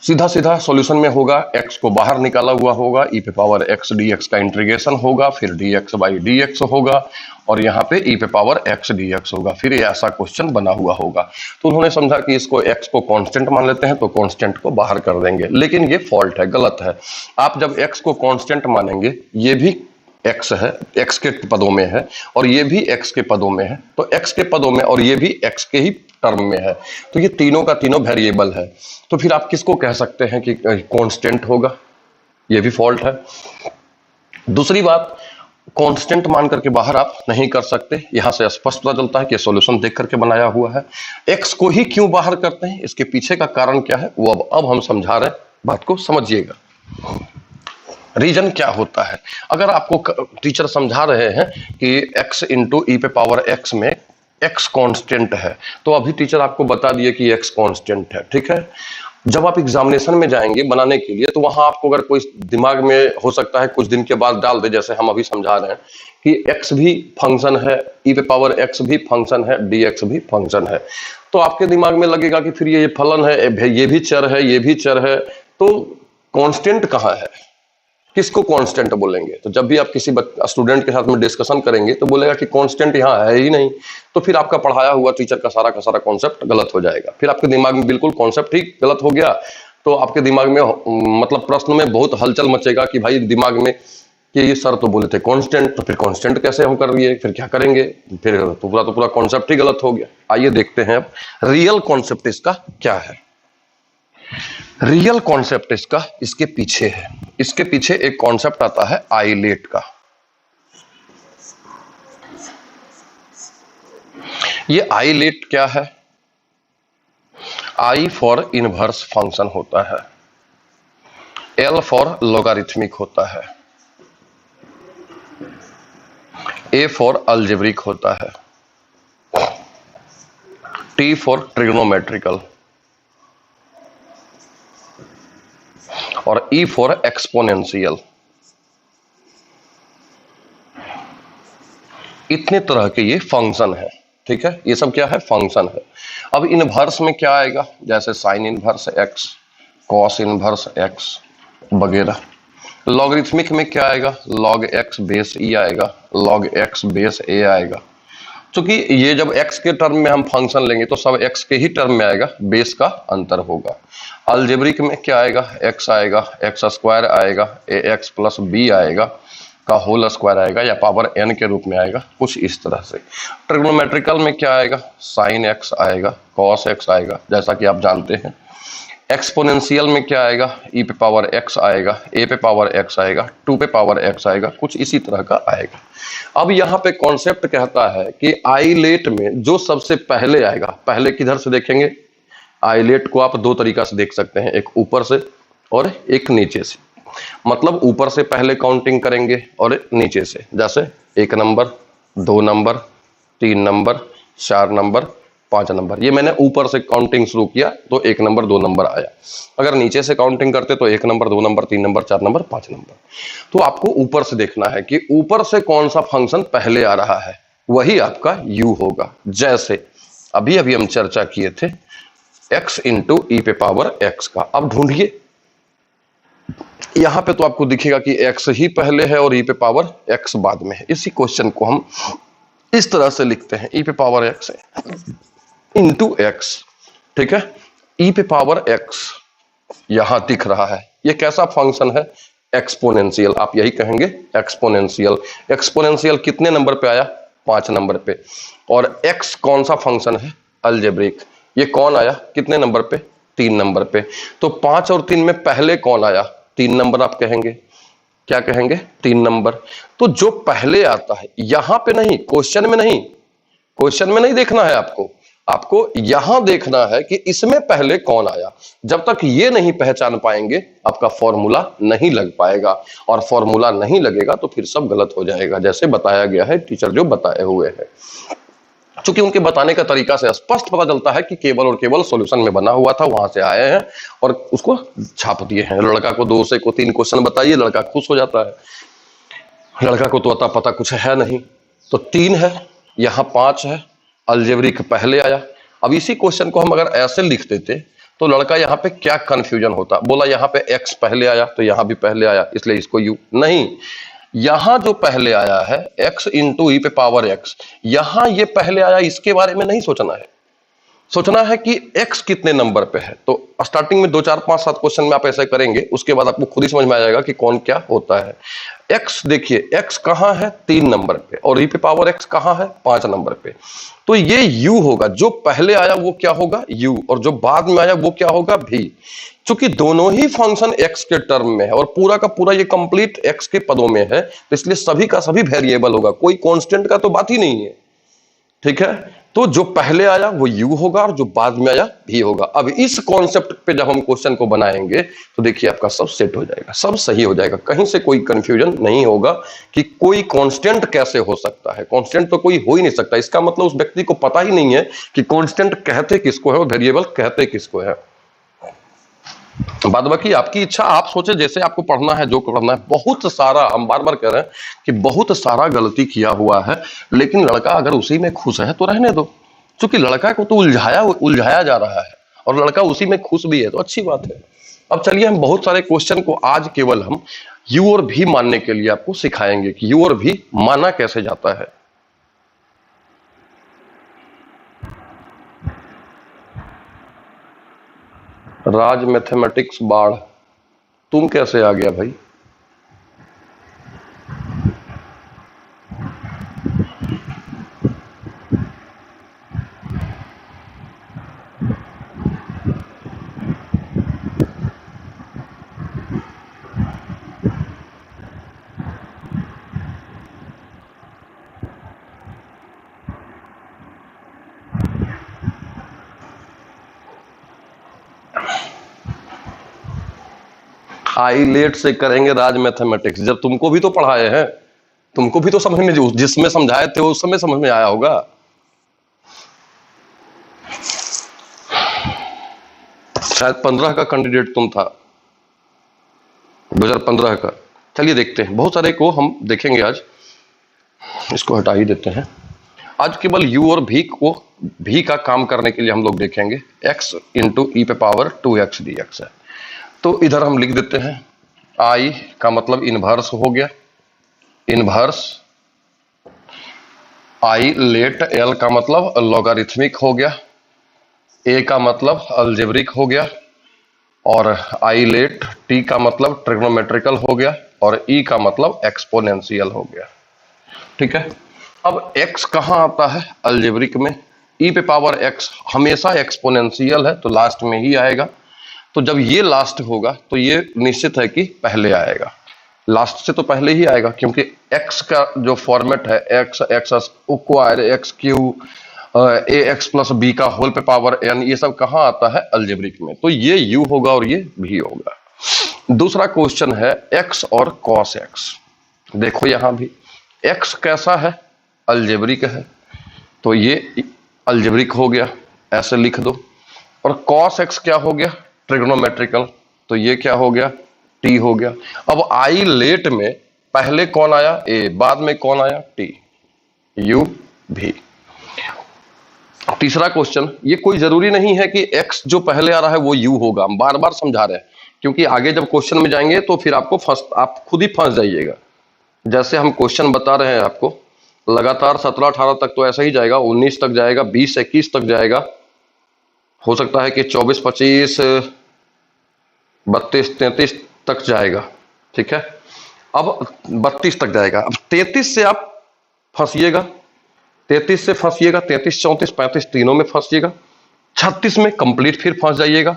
सीधा सीधा सॉल्यूशन में होगा, x को बाहर निकाला हुआ होगा, e पे पावर x dx का इंटीग्रेशन होगा, फिर dx बाई dx होगा और यहाँ पे e पे पावर x dx होगा। फिर ये ऐसा क्वेश्चन बना हुआ होगा। तो उन्होंने समझा कि इसको x को कांस्टेंट मान लेते हैं तो कांस्टेंट को बाहर कर देंगे, लेकिन ये फॉल्ट है, गलत है। आप जब x को कांस्टेंट मानेंगे, ये भी x है, x के पदों में है और ये भी x के पदों में है, तो x के पदों में और ये भी x के ही टर्म में है, तो ये तीनों का तीनों वेरिएबल है। तो फिर आप किसको कह सकते हैं कि कांस्टेंट होगा? ये भी फॉल्ट है। दूसरी बात, कांस्टेंट मान करके बाहर आप नहीं कर सकते। यहां से स्पष्ट पता चलता है कि सॉल्यूशन देख करके बनाया हुआ है। x को ही क्यों बाहर करते हैं, इसके पीछे का कारण क्या है वो अब हम समझा रहे हैं, बात को समझिएगा। रीजन क्या होता है? अगर आपको टीचर समझा रहे हैं कि x इंटू ई पे पावर x में x कांस्टेंट है, तो अभी टीचर आपको बता दिए कि x कांस्टेंट है, ठीक है। जब आप एग्जामिनेशन में जाएंगे बनाने के लिए, तो वहां आपको अगर कोई दिमाग में हो सकता है कुछ दिन के बाद डाल दे, जैसे हम अभी समझा रहे हैं कि x भी फंक्शन है, e पे पावर x भी फंक्शन है, dx भी फंक्शन है, तो आपके दिमाग में लगेगा कि फिर ये फलन है, ये भी चर है, ये भी चर है, तो कांस्टेंट कहाँ है? किसको कांस्टेंट बोलेंगे? तो जब भी आप किसी स्टूडेंट के साथ में डिस्कशन करेंगे तो बोलेगा कि कांस्टेंट यहाँ है ही नहीं, तो फिर आपका पढ़ाया हुआ टीचर का सारा कॉन्सेप्ट गलत हो जाएगा। फिर आपके दिमाग में बिल्कुल कॉन्सेप्ट ही गलत हो गया, तो आपके दिमाग में मतलब प्रश्न में बहुत हलचल मचेगा कि भाई दिमाग में कि ये सर तो बोले थे कांस्टेंट, तो फिर कांस्टेंट कैसे हम कर रही है, फिर क्या करेंगे? फिर तो पूरा कॉन्सेप्ट ही गलत हो गया। आइए देखते हैं अब रियल कॉन्सेप्ट इसका क्या है। रियल कॉन्सेप्ट इसका इसके पीछे है। इसके पीछे एक कॉन्सेप्ट आता है आइलेट का। ये आइलेट क्या है? आई फॉर इनवर्स फंक्शन होता है, एल फॉर लोगारिथमिक होता है, ए फॉर अलजेब्रिक होता है, टी फॉर ट्रिग्नोमेट्रिकल और ई फॉर एक्सपोनेंशियल। इतने तरह के ये फंक्शन है, ठीक है। ये सब क्या है? फंक्शन है। अब इनवर्स में क्या आएगा? जैसे sine inverse x, cos inverse x वगैरह। लॉगरिथमिक में क्या आएगा? लॉग एक्स बेस ई आएगा, लॉग एक्स बेस ए आएगा। क्योंकि ये जब x के टर्म में हम फंक्शन लेंगे तो सब x के ही टर्म में आएगा, बेस का अंतर होगा। अलजेब्रिक में क्या आएगा? x आएगा, एक्स स्क्वायर आएगा, ax प्लस b आएगा, का होल स्क्वायर आएगा या पावर n के रूप में आएगा, कुछ इस तरह से। ट्रिग्नोमेट्रिकल में क्या आएगा, साइन x आएगा, कॉस x आएगा, जैसा कि आप जानते हैं। एक्सपोनेंशियल में क्या आएगा, e पे पावर x आएगा, a पे पावर x आएगा, 2 पे पावर x आएगा, कुछ इसी तरह का आएगा। अब यहाँ पे कॉन्सेप्ट कहता है कि आइलेट में जो सबसे पहले आएगा, पहले किधर से देखेंगे, आइलेट को आप दो तरीका से देख सकते हैं, एक ऊपर से और एक नीचे से। मतलब ऊपर से पहले काउंटिंग करेंगे और नीचे से, जैसे 1 number, 2 number, 3 number, 4 number, 5 number. ये मैंने ऊपर से काउंटिंग शुरू किया तो 1 नंबर 2 नंबर आया। अगर नीचे से काउंटिंग करते तो 1 number 2 number 3 number 4 number 5 number. तो आपको ऊपर से देखना है कि ऊपर से कौन सा फंक्शन पहले आ रहा है, वही आपका यू होगा। जैसे अभी अभी हम चर्चा किए थे x इंटू ई पे पावर x का। अब ढूंढिए, यहां पे तो आपको दिखेगा कि x ही पहले है और e पे पावर x बाद में है। इसी क्वेश्चन को हम इस तरह से लिखते हैं, e पे पावर x इंटू x, ठीक है। e पे पावर x यहां दिख रहा है, ये कैसा फंक्शन है, एक्सपोनेंशियल। आप यही कहेंगे एक्सपोनेंशियल। एक्सपोनेंशियल कितने नंबर पे आया, 5 नंबर पे। और x कौन सा फंक्शन है, अलजेब्रिक। ये कौन आया कितने नंबर पे, 3 नंबर पे। तो 5 और 3 में पहले कौन आया, 3 नंबर। आप कहेंगे, क्या कहेंगे, 3 नंबर। तो जो पहले आता है, यहां पे नहीं, क्वेश्चन में नहीं, क्वेश्चन में नहीं देखना है आपको, आपको यहां देखना है कि इसमें पहले कौन आया। जब तक ये नहीं पहचान पाएंगे आपका फॉर्मूला नहीं लग पाएगा, और फॉर्मूला नहीं लगेगा तो फिर सब गलत हो जाएगा, जैसे बताया गया है, टीचर जो बताए हुए हैं। चूंकि उनके बताने का तरीका से स्पष्ट पता चलता है कि केवल और केवल सॉल्यूशन में बना हुआ था, वहां से आए हैं और उसको छाप दिए हैं। लड़का को 2 से को 3 क्वेश्चन बताइए, लड़का खुश हो जाता है। लड़का को तो अता पता कुछ है नहीं, तो 3 है, यहाँ 5 है, अलजेब्रिक पहले आया। अब इसी क्वेश्चन को हम अगर ऐसे लिख देते तो लड़का यहाँ पे क्या कंफ्यूजन होता, बोला यहाँ पे x पहले आया तो यहाँ भी पहले आया, इसलिए इसको u नहीं। यहां जो पहले आया है x इंटू ई पे पावर x, यहां ये पहले आया, इसके बारे में नहीं सोचना है। सोचना है कि x कितने नंबर पे है। तो स्टार्टिंग में 2 4 5 7 क्वेश्चन में आप ऐसे करेंगे, उसके बाद आपको खुद ही समझ में आ जाएगा कि कौन क्या होता है। x देखिए, x कहां है, 3 नंबर पे, और e पे पावर x कहां है, 5 नंबर पे। तो ये u होगा, जो पहले आया वो क्या होगा, u, और जो बाद में आया वो क्या होगा, v। चूंकि दोनों ही फंक्शन x के टर्म में है और पूरा का पूरा ये कंप्लीट x के पदों में है, तो इसलिए सभी का सभी वेरिएबल होगा, कोई कांस्टेंट का तो बात ही नहीं है, ठीक है। तो जो पहले आया वो u होगा और जो बाद में आया v होगा। अब इस कॉन्सेप्ट पे जब हम क्वेश्चन को बनाएंगे तो देखिए आपका सब सेट हो जाएगा, सब सही हो जाएगा, कहीं से कोई कंफ्यूजन नहीं होगा कि कोई कांस्टेंट कैसे हो सकता है। कांस्टेंट तो कोई हो ही नहीं सकता, इसका मतलब उस व्यक्ति को पता ही नहीं है कि कांस्टेंट कहते किसको है और वेरिएबल कहते किसको है। बाद बाकी आपकी इच्छा, आप सोचे जैसे आपको पढ़ना है, जो पढ़ना है। बहुत सारा, हम बार बार कह रहे हैं कि बहुत सारा गलती किया हुआ है, लेकिन लड़का अगर उसी में खुश है तो रहने दो। क्योंकि लड़का को तो उलझाया जा रहा है और लड़का उसी में खुश भी है, तो अच्छी बात है। अब चलिए हम बहुत सारे क्वेश्चन को आज केवल हम यू और भी मानने के लिए आपको सिखाएंगे कि यू और भी माना कैसे जाता है। राज मैथमेटिक्स बाढ़, तुम कैसे आ गया भाई? आईलेट से करेंगे राज मैथमेटिक्स, जब तुमको भी तो पढ़ाए हैं, तुमको भी तो समझ में, जिसमें समझाए थे उस समय समझ में आया होगा। शायद 15 का कैंडिडेट तुम था, 2015 का। चलिए देखते हैं, बहुत सारे को हम देखेंगे आज, इसको हटा ही देते हैं। आज केवल u और v का काम करने के लिए हम लोग देखेंगे। x इंटू ई पे पावर 2x dx है, तो इधर हम लिख देते हैं i का मतलब इनवर्स हो गया, इनवर्स i लेट, l का मतलब लॉगरिथमिक हो गया, a का मतलब अलजेब्रिक हो गया, और i लेट t का मतलब ट्रिग्नोमेट्रिकल हो गया, और ई का मतलब एक्सपोनेंशियल हो गया। ठीक है, अब x कहाँ आता है अलजेब्रिक में? e पे पावर x हमेशा एक्सपोनेंशियल है तो लास्ट में ही आएगा। तो जब ये लास्ट होगा तो ये निश्चित है कि पहले आएगा, लास्ट से तो पहले ही आएगा, क्योंकि x का जो फॉर्मेट है x square x Q a x plus b का होल पे पावर n, ये सब कहाँ आता है अलजेब्रिक में, तो ये u होगा और ये v होगा। दूसरा क्वेश्चन है x और cos x। देखो यहां भी x कैसा है? अलजेब्रिक है, तो ये अलजेब्रिक हो गया, ऐसे लिख दो। और cos x क्या हो गया? ट्रिग्नोमेट्रिकल, तो ये क्या हो गया? t हो गया। अब आई लेट में पहले कौन आया? a, बाद में कौन आया? t, u v। तीसरा क्वेश्चन, ये कोई जरूरी नहीं है कि x जो पहले आ रहा है वो u होगा, हम बार बार समझा रहे हैं, क्योंकि आगे जब क्वेश्चन में जाएंगे तो फिर आप खुद ही फंस जाइएगा। जैसे हम क्वेश्चन बता रहे हैं आपको, लगातार 17-18 तक तो ऐसा ही जाएगा, 19 तक जाएगा, 20-21 तक जाएगा, हो सकता है कि 24-25 32-33 तक जाएगा। ठीक है, अब 32 तक जाएगा। अब 33 से आप फंसिएगा, 33 से फंसिएगा, 33, 34, 35 तीनों में फंसिएगा। 36 में कंप्लीट फिर फंस जाइएगा।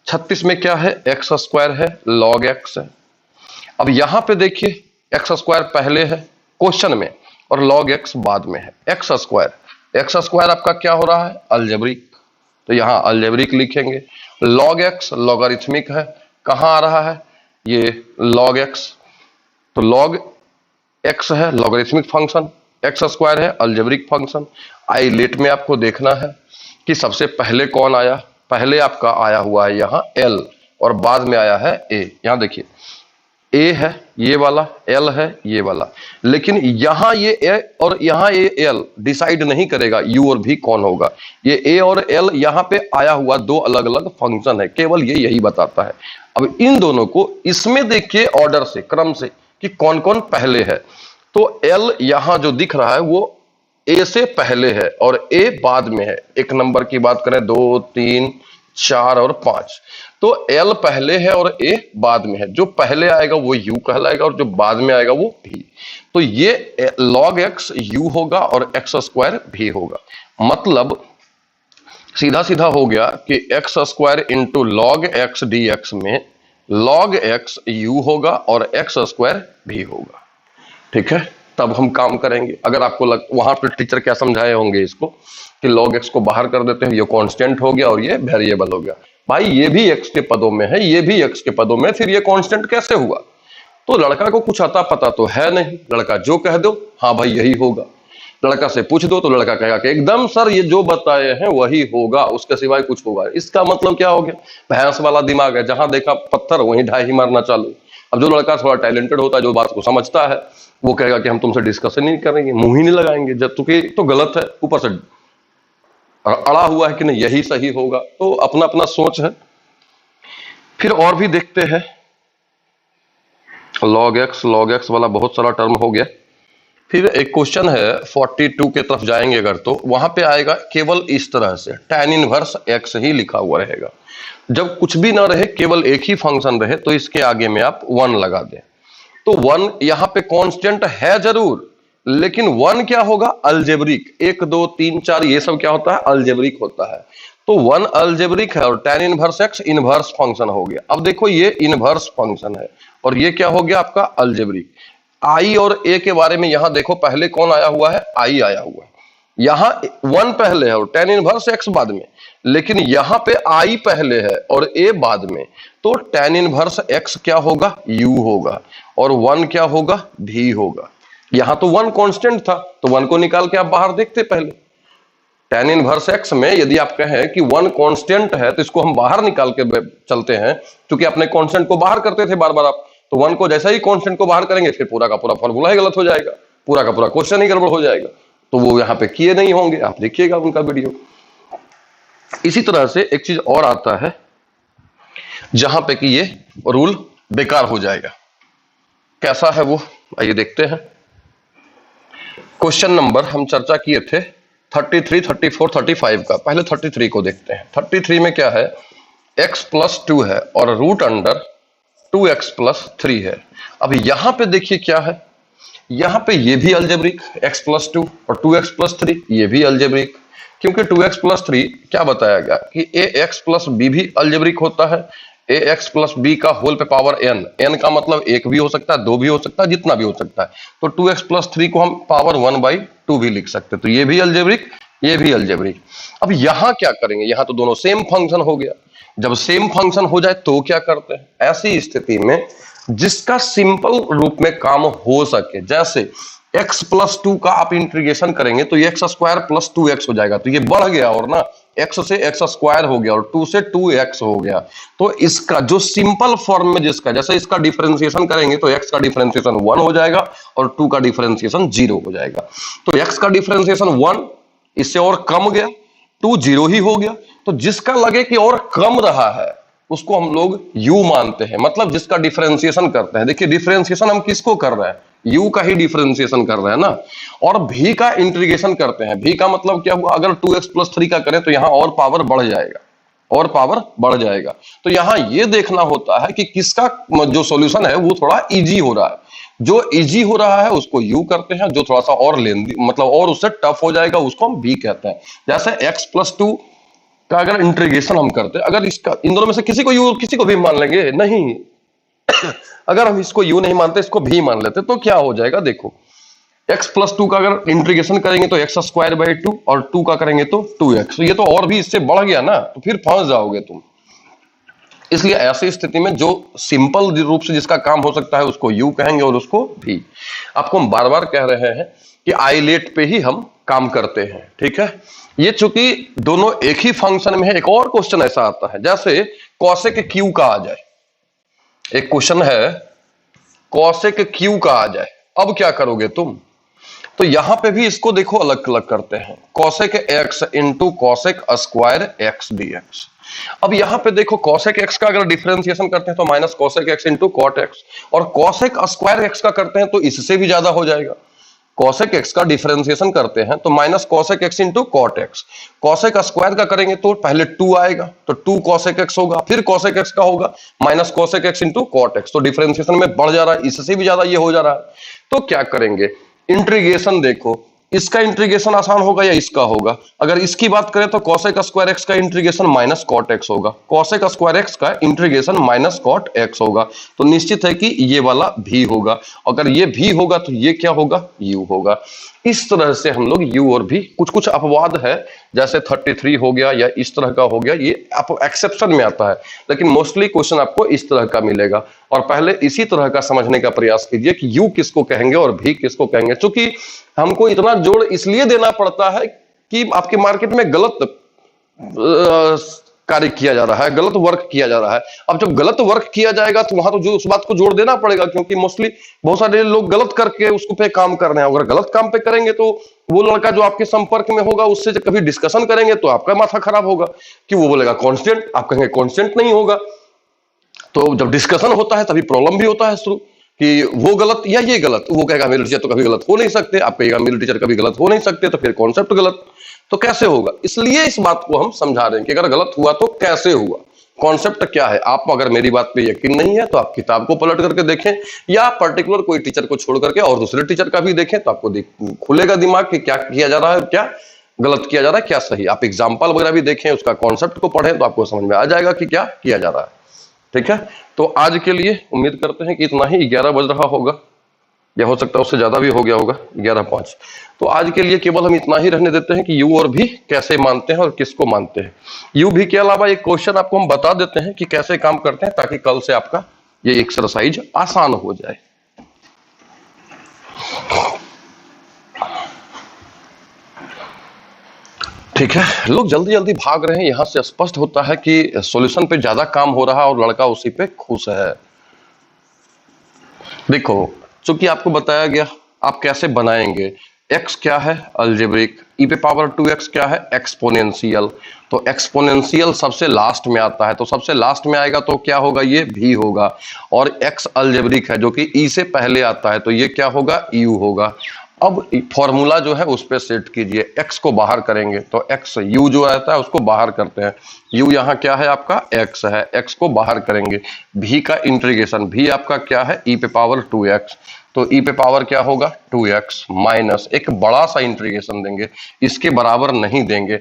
36 में क्या है? एक्स स्क्वायर है, लॉग एक्स है। अब यहां पे देखिए एक्स स्क्वायर पहले है क्वेश्चन में और लॉग एक्स बाद में है। एक्स स्क्वायर आपका क्या हो रहा है? अलजेब्रिक, तो यहां अलजेब्रिक लिखेंगे। लॉग एक्स लॉगरिथमिक है, कहां आ रहा है? ये लॉग एक्स, तो लॉग एक्स है लॉगरिथमिक फंक्शन, एक्स स्क्वायर है अलजेब्रिक फंक्शन। आई लेट में आपको देखना है कि सबसे पहले कौन आया। पहले आपका आया हुआ है यहाँ l और बाद में आया है a। यहां देखिए a है ये वाला, l है ये वाला, लेकिन यहां ये a और यहां ये l डिसाइड नहीं करेगा u और v कौन होगा। ये a और l यहां पे आया हुआ दो अलग अलग फंक्शन है, केवल ये यही बताता है। अब इन दोनों को इसमें देखिए ऑर्डर से, क्रम से, कि कौन कौन पहले है। तो l यहां जो दिख रहा है वो a से पहले है और a बाद में है। एक नंबर की बात करें 2, 3, 4 और 5, तो l पहले है और a बाद में है। जो पहले आएगा वो u कहलाएगा और जो बाद में आएगा वो v। तो ये log x u होगा और x स्क्वायर v होगा। मतलब सीधा सीधा हो गया कि x square into log x dx में log x u होगा और x स्क्वायर v होगा। ठीक है, तब हम काम करेंगे। अगर आपको वहां पर टीचर क्या समझाए होंगे इसको कि log x को बाहर कर देते हैं, ये कांस्टेंट हो गया और ये वेरिएबल हो गया। भाई ये भी x के पदों में है, ये भी x के पदों में, फिर ये कांस्टेंट कैसे हुआ? तो लड़का को कुछ अता पता तो है नहीं, लड़का जो कह दो हाँ भाई यही होगा। लड़का से पूछ दो तो लड़का कहेगा कि एकदम सर ये जो बताए हैं वही होगा, उसके सिवाय कुछ होगा। इसका मतलब क्या हो गया? भैंस वाला दिमाग है, जहां देखा पत्थर वहीं ढाई ही मारना चालू। अब जो लड़का थोड़ा टैलेंटेड होता है, जो बात को समझता है, वो कहेगा कि हम तुमसे डिस्कशन नहीं करेंगे, मुंह ही नहीं लगाएंगे, जब तुके तो गलत है, ऊपर से अड़ा हुआ है कि नहीं यही सही होगा। तो अपना अपना सोच है। फिर और भी देखते हैं, log x वाला बहुत सारा टर्म हो गया। फिर एक क्वेश्चन है 42 के तरफ जाएंगे अगर, तो वहां पे आएगा केवल इस तरह से tan इनवर्स x ही लिखा हुआ रहेगा। जब कुछ भी ना रहे, केवल एक ही फंक्शन रहे, तो इसके आगे में आप 1 लगा दें। तो 1 यहां पे कांस्टेंट है जरूर, लेकिन 1 क्या होगा? अलजेब्रिक। 1, 2, 3, 4 ये सब क्या होता है? अलजेब्रिक होता है। तो 1 अलजेब्रिक है और tan inverse x inverse function हो गया। अब देखो ये इनवर्स फंक्शन है और ये क्या हो गया आपका? अलजेब्रिक। i और a के बारे में यहां देखो, पहले कौन आया हुआ है? i आया हुआ है। यहां 1 पहले है और tan इनवर्स x बाद में, लेकिन यहां पे i पहले है और a बाद में, तो tan इनवर्स x क्या होगा? u होगा और 1 क्या होगा? v होगा। यहां तो 1 कांस्टेंट था, तो 1 को निकाल के आप बाहर देखते पहले। tan इनवर्स x में यदि आप कहें कि 1 कांस्टेंट है तो इसको हम बाहर निकाल के चलते हैं, क्योंकि अपने कांस्टेंट को बाहर करते थे बार बार आप, तो 1 को जैसा ही कांस्टेंट को बाहर करेंगे फिर पूरा का पूरा फॉर्मूला ही गलत हो जाएगा, पूरा का पूरा क्वेश्चन ही गड़बड़ हो जाएगा। तो वो यहाँ पे किए नहीं होंगे, आप देखिएगा उनका वीडियो। इसी तरह से एक चीज और आता है जहां पे कि ये रूल बेकार हो जाएगा। कैसा है वो? आइए देखते हैं। क्वेश्चन नंबर हम चर्चा किए थे 33, 34, 35 का। पहले 33 को देखते हैं। 33 में क्या है? x + 2 है और रूट अंडर 2x + 3 है। अब यहां पे देखिए क्या है, यहां पे ये भी अलजेब्रिक x+2 और 2x+3 ये भी अलजेब्रिक, क्योंकि 2x+3 क्या बताया गया कि ax+b भी अलजेब्रिक होता है, ax+b का होल पे पावर n, n का मतलब एक भी हो सकता है, दो भी हो सकता है, जितना भी हो सकता है, तो 2x+3 को हम पावर 1/2 भी लिख सकते हैं, तो ये भी अलजेब्रिक, ये भी अलजेब्रिक। अब यहां क्या करेंगे, यहां तो दोनों सेम फंक्शन हो गया, जब सेम फंक्शन हो जाए तो क्या करते हैं, ऐसी स्थिति में जिसका सिंपल रूप में काम हो सके, जैसे x+2 का आप इंटीग्रेशन करेंगे तो ये x² + 2x हो जाएगा, तो ये बढ़ गया और ना x से x² हो गया और 2 से 2x हो गया, तो इसका जो सिंपल फॉर्म में जिसका, जैसे इसका डिफरेंशिएशन करेंगे तो x का डिफरेंशिएशन 1 हो जाएगा और 2 का डिफरेंशिएशन 0 हो जाएगा, तो x का डिफरेंशिएशन 1, इससे और कम गया, 2 0 ही हो गया, तो जिसका लगे कि और कम रहा है उसको हम लोग u मानते हैं, मतलब जिसका डिफरेंशिएशन करते हैं। देखिए डिफरेंशिएशन हम किसको कर रहे हैं, u का ही डिफरेंशिएशन कर रहे हैं ना, और v का इंटीग्रेशन करते हैं। v का मतलब क्या हुआ, अगर 2x+3 का करें तो यहां और पावर बढ़ जाएगा, और पावर बढ़ जाएगा, तो यहां ये देखना होता है कि किसका जो सॉल्यूशन है वो थोड़ा इजी हो रहा है, जो इजी हो रहा है उसको u करते हैं, जो थोड़ा सा और लेंदी मतलब और उससे टफ हो जाएगा उसको हम v कहते हैं। जैसे x+2 का अगर इंटीग्रेशन हम करते हैं, अगर इसका इन दोनों में से किसी को u किसी को भी मान लेंगे नहीं अगर हम इसको u नहीं मानते इसको भी मान लेते तो क्या हो जाएगा, देखो x+2 का अगर इंटीग्रेशन करेंगे तो x² 2 और 2 का करेंगे तो 2x, ये तो और भी इससे बढ़ गया ना, तो फिर फंस जाओगे तुम। इसलिए ऐसी स्थिति में जो सिंपल रूप से जिसका काम हो सकता है उसको u कहेंगे और उसको v। आपको हम बार बार कह रहे हैं कि आइलेट पे ही हम काम करते हैं, ठीक है। ये चूंकि दोनों एक ही फंक्शन में है, एक और क्वेश्चन ऐसा आता है जैसे कॉसेक q का आ जाए, एक क्वेश्चन है कॉसेक q का आ जाए, अब क्या करोगे तुम, तो यहां पे भी इसको देखो अलग अलग करते हैं, cosec x into cosec square x dx। अब यहां पे देखो कॉसेक x का अगर डिफरेंशिएशन करते हैं तो minus cosec x into cot x, और कॉसेक स्क्वायर x का करते हैं तो इससे भी ज्यादा हो जाएगा, कॉसेक x का डिफरेंशिएशन करते हैं तो minus cosec x into cot x, cosec square का करेंगे तो पहले 2 आएगा तो 2 कॉसेक x होगा, फिर कॉसेक x का होगा minus cosec x into cot x, तो डिफरेंशिएशन में बढ़ जा रहा है, इससे भी ज्यादा ये हो जा रहा है, तो क्या करेंगे इंटीग्रेशन, देखो इसका इंटीग्रेशन आसान होगा या इसका होगा, अगर इसकी बात करें तो कॉसेक स्क्वायर x का इंटीग्रेशन माइनस कॉट x होगा, कॉसेक स्क्वायर x का इंटीग्रेशन माइनस कॉट x होगा, तो निश्चित है कि ये वाला भी होगा, अगर ये भी होगा तो ये क्या होगा, u होगा। इस तरह से हम लोग u और भी कुछ कुछ अपवाद है जैसे 33 हो गया या इस तरह का हो गया, ये आप एक्सेप्शन में आता है, लेकिन मोस्टली क्वेश्चन आपको इस तरह का मिलेगा, और पहले इसी तरह का समझने का प्रयास कीजिए कि u किसको कहेंगे और v किसको कहेंगे, क्योंकि हमको इतना जोड़ इसलिए देना पड़ता है कि आपके मार्केट में गलत कार्य किया जा रहा है, गलत वर्क किया जा रहा है। अब जब गलत वर्क किया जाएगा तो वहां तो जो उस बात को जोड़ देना पड़ेगा, क्योंकि मोस्टली बहुत सारे लोग गलत करके उसको पे काम कर रहे हैं, अगर गलत काम पे करेंगे तो वो लड़का जो आपके संपर्क में होगा उससे जब कभी डिस्कशन करेंगे तो आपका माथा खराब होगा कि वो बोलेगा कांस्टेंट, आप कहेंगे कांस्टेंट नहीं होगा, तो जब डिस्कशन होता है तभी प्रॉब्लम भी होता है शुरू कि वो गलत या ये गलत, वो कहेगा मेरे टीचर तो कभी गलत हो नहीं सकते, आप कहेगा मेरे टीचर कभी गलत हो नहीं सकते, तो फिर कॉन्सेप्ट गलत, तो कैसे होगा, इसलिए इस बात को हम समझा रहे हैं कि अगर गलत हुआ तो कैसे हुआ, कॉन्सेप्ट क्या है। आप अगर मेरी बात पे यकीन नहीं है तो आप किताब को पलट करके देखें या पर्टिकुलर कोई टीचर को छोड़ करके और दूसरे टीचर का भी देखें, तो आपको खुलेगा दिमाग कि क्या किया जा रहा है, क्या गलत किया जा रहा है, क्या सही। आप एग्जाम्पल वगैरह भी देखें, उसका कॉन्सेप्ट को पढ़ें तो आपको समझ में आ जाएगा कि क्या किया जा रहा है, ठीक है। तो आज के लिए उम्मीद करते हैं कि इतना ही, 11 बज रहा होगा या हो सकता है उससे ज्यादा भी हो गया होगा, 11:05, तो आज के लिए केवल हम इतना ही रहने देते हैं कि u और भी कैसे मानते हैं और किसको मानते हैं। u भी के अलावा एक क्वेश्चन आपको हम बता देते हैं कि कैसे काम करते हैं, ताकि कल से आपका ये एक्सरसाइज आसान हो जाए। ठीक है, लोग जल्दी जल्दी भाग रहे हैं, यहां से स्पष्ट होता है कि सॉल्यूशन पे ज्यादा काम हो रहा है और लड़का उसी पे खुश है। देखो चूंकि आपको बताया गया आप कैसे बनाएंगे, x क्या है अलजेब्रिक, e पे पावर 2x क्या है एक्सपोनेंशियल, तो एक्सपोनेंशियल सबसे लास्ट में आता है, तो सबसे लास्ट में आएगा तो क्या होगा, ये भी होगा, और x अलजेब्रिक है जो कि e से पहले आता है तो ये क्या होगा, u होगा। अब फॉर्मूला जो है उस पर सेट कीजिए, x को बाहर करेंगे तो x u जो आता है उसको बाहर करते हैं, u यहाँ क्या है आपका x है, x को बाहर करेंगे, v का इंटीग्रेशन, v आपका क्या है e पे पावर 2x, तो e पे पावर क्या होगा 2x माइनस एक बड़ा सा इंटीग्रेशन देंगे, इसके बराबर नहीं देंगे,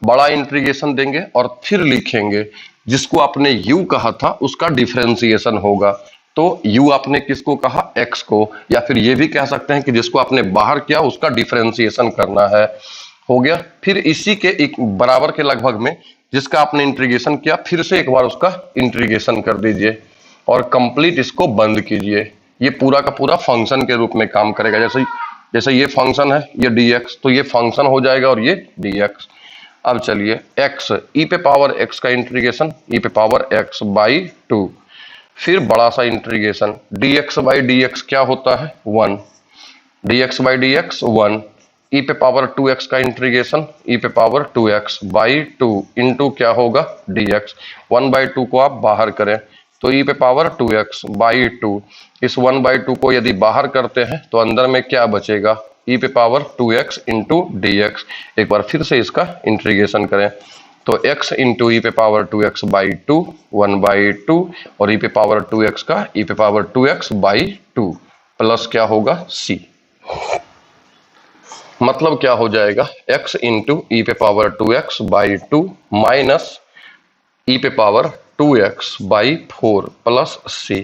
बड़ा इंटीग्रेशन देंगे और फिर लिखेंगे जिसको आपने u कहा था उसका डिफरेंशिएशन होगा। तो u आपने किसको कहा x को, या फिर ये भी कह सकते हैं कि जिसको आपने बाहर किया उसका डिफरेंशिएशन करना है, हो गया। फिर इसी के एक बराबर के लगभग में जिसका आपने इंटीग्रेशन किया फिर से एक बार उसका इंटीग्रेशन कर दीजिए और कंप्लीट इसको बंद कीजिए। ये पूरा का पूरा फंक्शन के रूप में काम करेगा, जैसे जैसे ये फंक्शन है ये dx, तो ये फंक्शन हो जाएगा और ये dx। अब चलिए x e पे पावर x का इंटीग्रेशन e पे पावर x बाई 2, फिर बड़ा सा इंटीग्रेशन dx बाई dx क्या होता है 1, dx बाई dx 1, e पे पावर 2x का इंटीग्रेशन e पे पावर 2x बाई 2 इंटू क्या होगा dx, 1 बाई 2 को आप बाहर करें तो e पे पावर 2x बाई 2, इस 1 बाई 2 को यदि बाहर करते हैं तो अंदर में क्या बचेगा e पे पावर 2x इंटू dx। एक बार फिर से इसका इंटीग्रेशन करें तो x इंटू ई पे पावर 2x बाई 2 1 बाई 2 और ई पे पावर 2x का ई पे पावर 2x बाई 2 प्लस क्या होगा c, मतलब क्या हो जाएगा x इंटू ई पे पावर 2x बाई 2 माइनस ई पे power 2x by 4 plus c।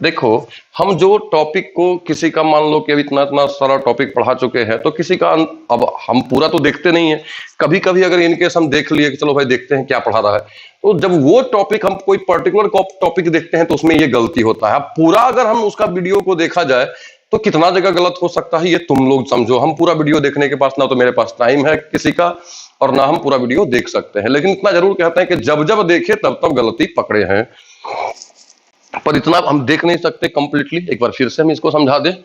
देखो हम जो टॉपिक को किसी का मान लो कि अभी इतना इतना सारा टॉपिक पढ़ा चुके हैं तो किसी का अब हम पूरा तो देखते नहीं है, कभी कभी अगर इनकेस हम देख लिए कि चलो भाई देखते हैं क्या पढ़ा रहा है, तो जब वो टॉपिक हम कोई पर्टिकुलर टॉपिक देखते हैं तो उसमें ये गलती होता है। अब पूरा अगर हम उसका वीडियो को देखा जाए तो कितना जगह गलत हो सकता है ये तुम लोग समझो। हम पूरा वीडियो देखने के पास ना तो मेरे पास टाइम है किसी का और ना हम पूरा वीडियो देख सकते हैं, लेकिन इतना जरूर कहते हैं कि जब जब देखे तब तब गलती पकड़े हैं, पर इतना हम देख नहीं सकते कंप्लीटली। एक बार फिर से हम इसको समझा दे,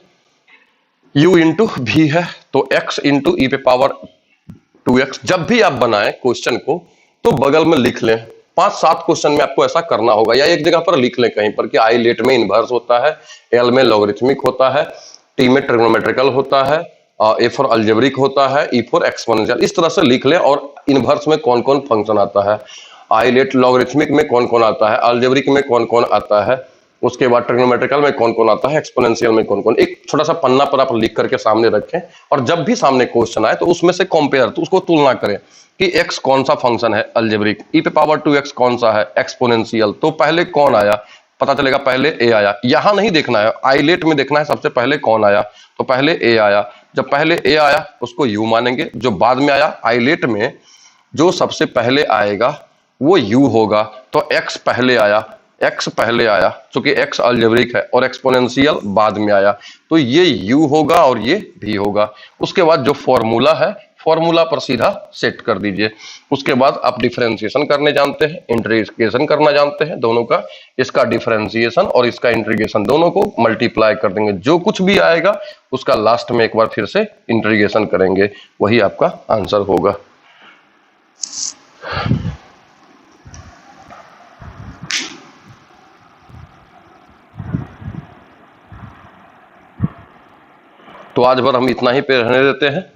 u इंटू भी है तो x इंटू ई पे पावर 2x। जब भी आप बनाए क्वेश्चन को तो बगल में लिख लें, 5-7 क्वेश्चन में आपको ऐसा करना होगा, या एक जगह पर लिख लें कहीं पर कि आई लेट में इनवर्स होता है, एल में लॉगरिथमिक होता है, टी में ट्रिग्नोमेट्रिकल होता है, ए फॉर अलजेब्रिक होता है, ई फॉर एक्सपोनेंशियल, इस तरह से लिख लें। और इनवर्स में कौन कौन फंक्शन आता है, आई लेट लॉगरिथमिक में कौन कौन आता है, अलजेब्रिक में कौन कौन आता है, उसके बाद ट्रिग्नोमेट्रिकल में कौन कौन आता है, एक्सपोनेंशियल में कौन कौन, एक छोटा सा पन्ना पर आप लिख करके सामने रखें और जब भी सामने क्वेश्चन आए तो उसमें से कंपेयर, तो उसको तुलना करें कि x कौन सा फंक्शन है अलजेब्रिक, e पे पावर 2x कौन सा है एक्सपोनेंशियल, तो पहले कौन आया पता चलेगा, पहले a आया। यहां नहीं देखना है, आईलेट में देखना है सबसे पहले कौन आया, तो पहले a आया, जब पहले a आया उसको u मानेंगे, जो बाद में आया आईलेट में जो सबसे पहले आएगा वो u होगा, तो x पहले आया, x पहले आया क्योंकि x अलजेब्रिक है और एक्सपोनेंशियल बाद में आया, तो ये u होगा और ये v होगा। उसके बाद जो फॉर्मूला है फॉर्मूला पर सीधा सेट कर दीजिए। उसके बाद आप डिफरेंशिएशन करने जानते हैं, इंटीग्रेशन करना जानते हैं दोनों का, इसका डिफरेंशिएशन और इसका इंटीग्रेशन दोनों को मल्टीप्लाई कर देंगे, जो कुछ भी आएगा उसका लास्ट में एक बार फिर से इंटीग्रेशन करेंगे, वही आपका आंसर होगा। तो आज भर हम इतना ही पे रहने देते हैं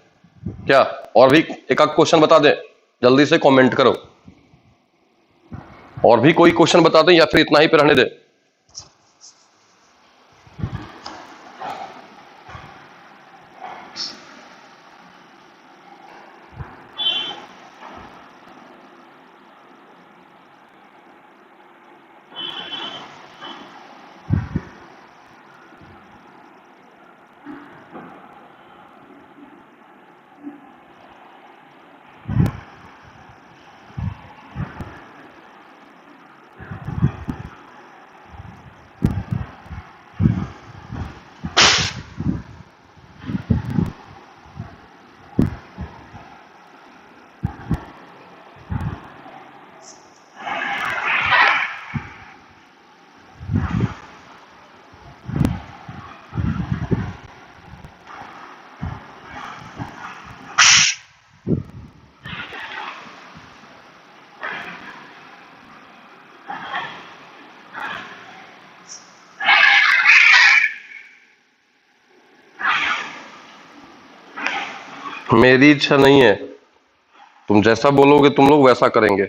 क्या, और भी एक आध क्वेश्चन बता दें, जल्दी से कमेंट करो, और भी कोई क्वेश्चन बता दें या फिर इतना ही पे रहने दें। मेरी इच्छा नहीं है, तुम जैसा बोलोगे तुम लोग वैसा करेंगे।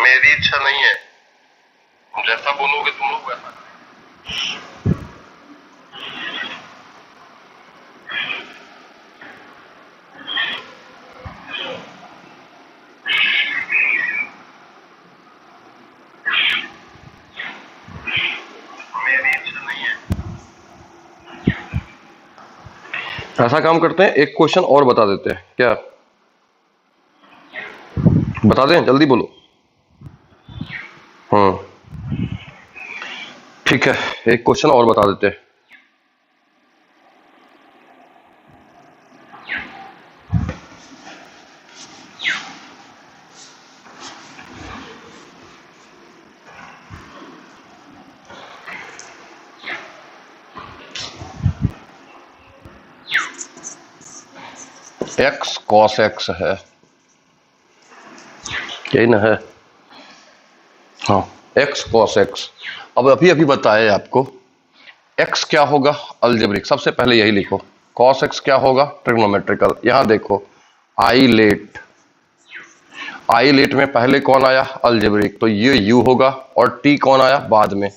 मेरी इच्छा नहीं है, तुम जैसा बोलोगे तुम लोग वैसा करेंगे। ऐसा काम करते हैं, एक क्वेश्चन और बता देते हैं क्या? बता दें, जल्दी बोलो। ठीक है, एक क्वेश्चन और बता देते हैं। एक्स कॉस एक्स है, यही ना है? हाँ, एक्स कॉस एक्स। अब अभी बताया आपको एक्स क्या होगा अलजेब्रिक, सबसे पहले यही लिखो। कॉस एक्स क्या होगा ट्रिग्नोमेट्रिकल। यहां देखो आई लेट में पहले कौन आया अलजेब्रिक, तो ये यू होगा, और टी कौन आया बाद में।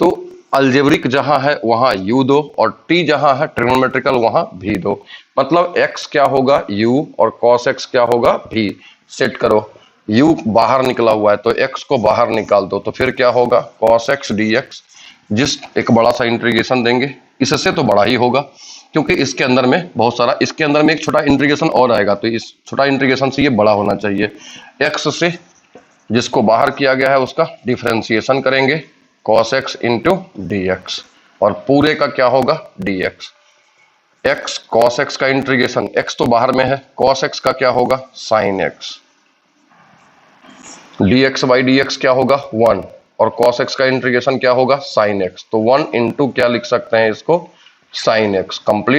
तो अलजेब्रिक जहां है वहां यू दो, और टी जहां है ट्रिग्नोमेट्रिकल वहां भी दो। मतलब एक्स क्या होगा यू और कॉस एक्स क्या होगा भी। सेट करो, u बाहर निकला हुआ है तो x को बाहर निकाल दो, तो फिर क्या होगा cos x dx। जिस एक बड़ा सा इंटीग्रेशन देंगे, इससे तो बड़ा ही होगा क्योंकि इसके अंदर में बहुत सारा, इसके अंदर में एक छोटा इंटीग्रेशन और आएगा, तो इस छोटा इंटीग्रेशन से ये बड़ा होना चाहिए। x से जिसको बाहर किया गया है उसका डिफरेंशिएशन करेंगे cos x इंटू dx, और पूरे का क्या होगा dx। x cos x का इंटीग्रेशन, x तो बाहर में है, cos x का क्या होगा sin x। dx by dx क्या होगा 1, और cos x का इंटीग्रेशन क्या होगा sin x। तो 1 इंटू क्या लिख सकते हैं इसको sin x। कंप्लीट।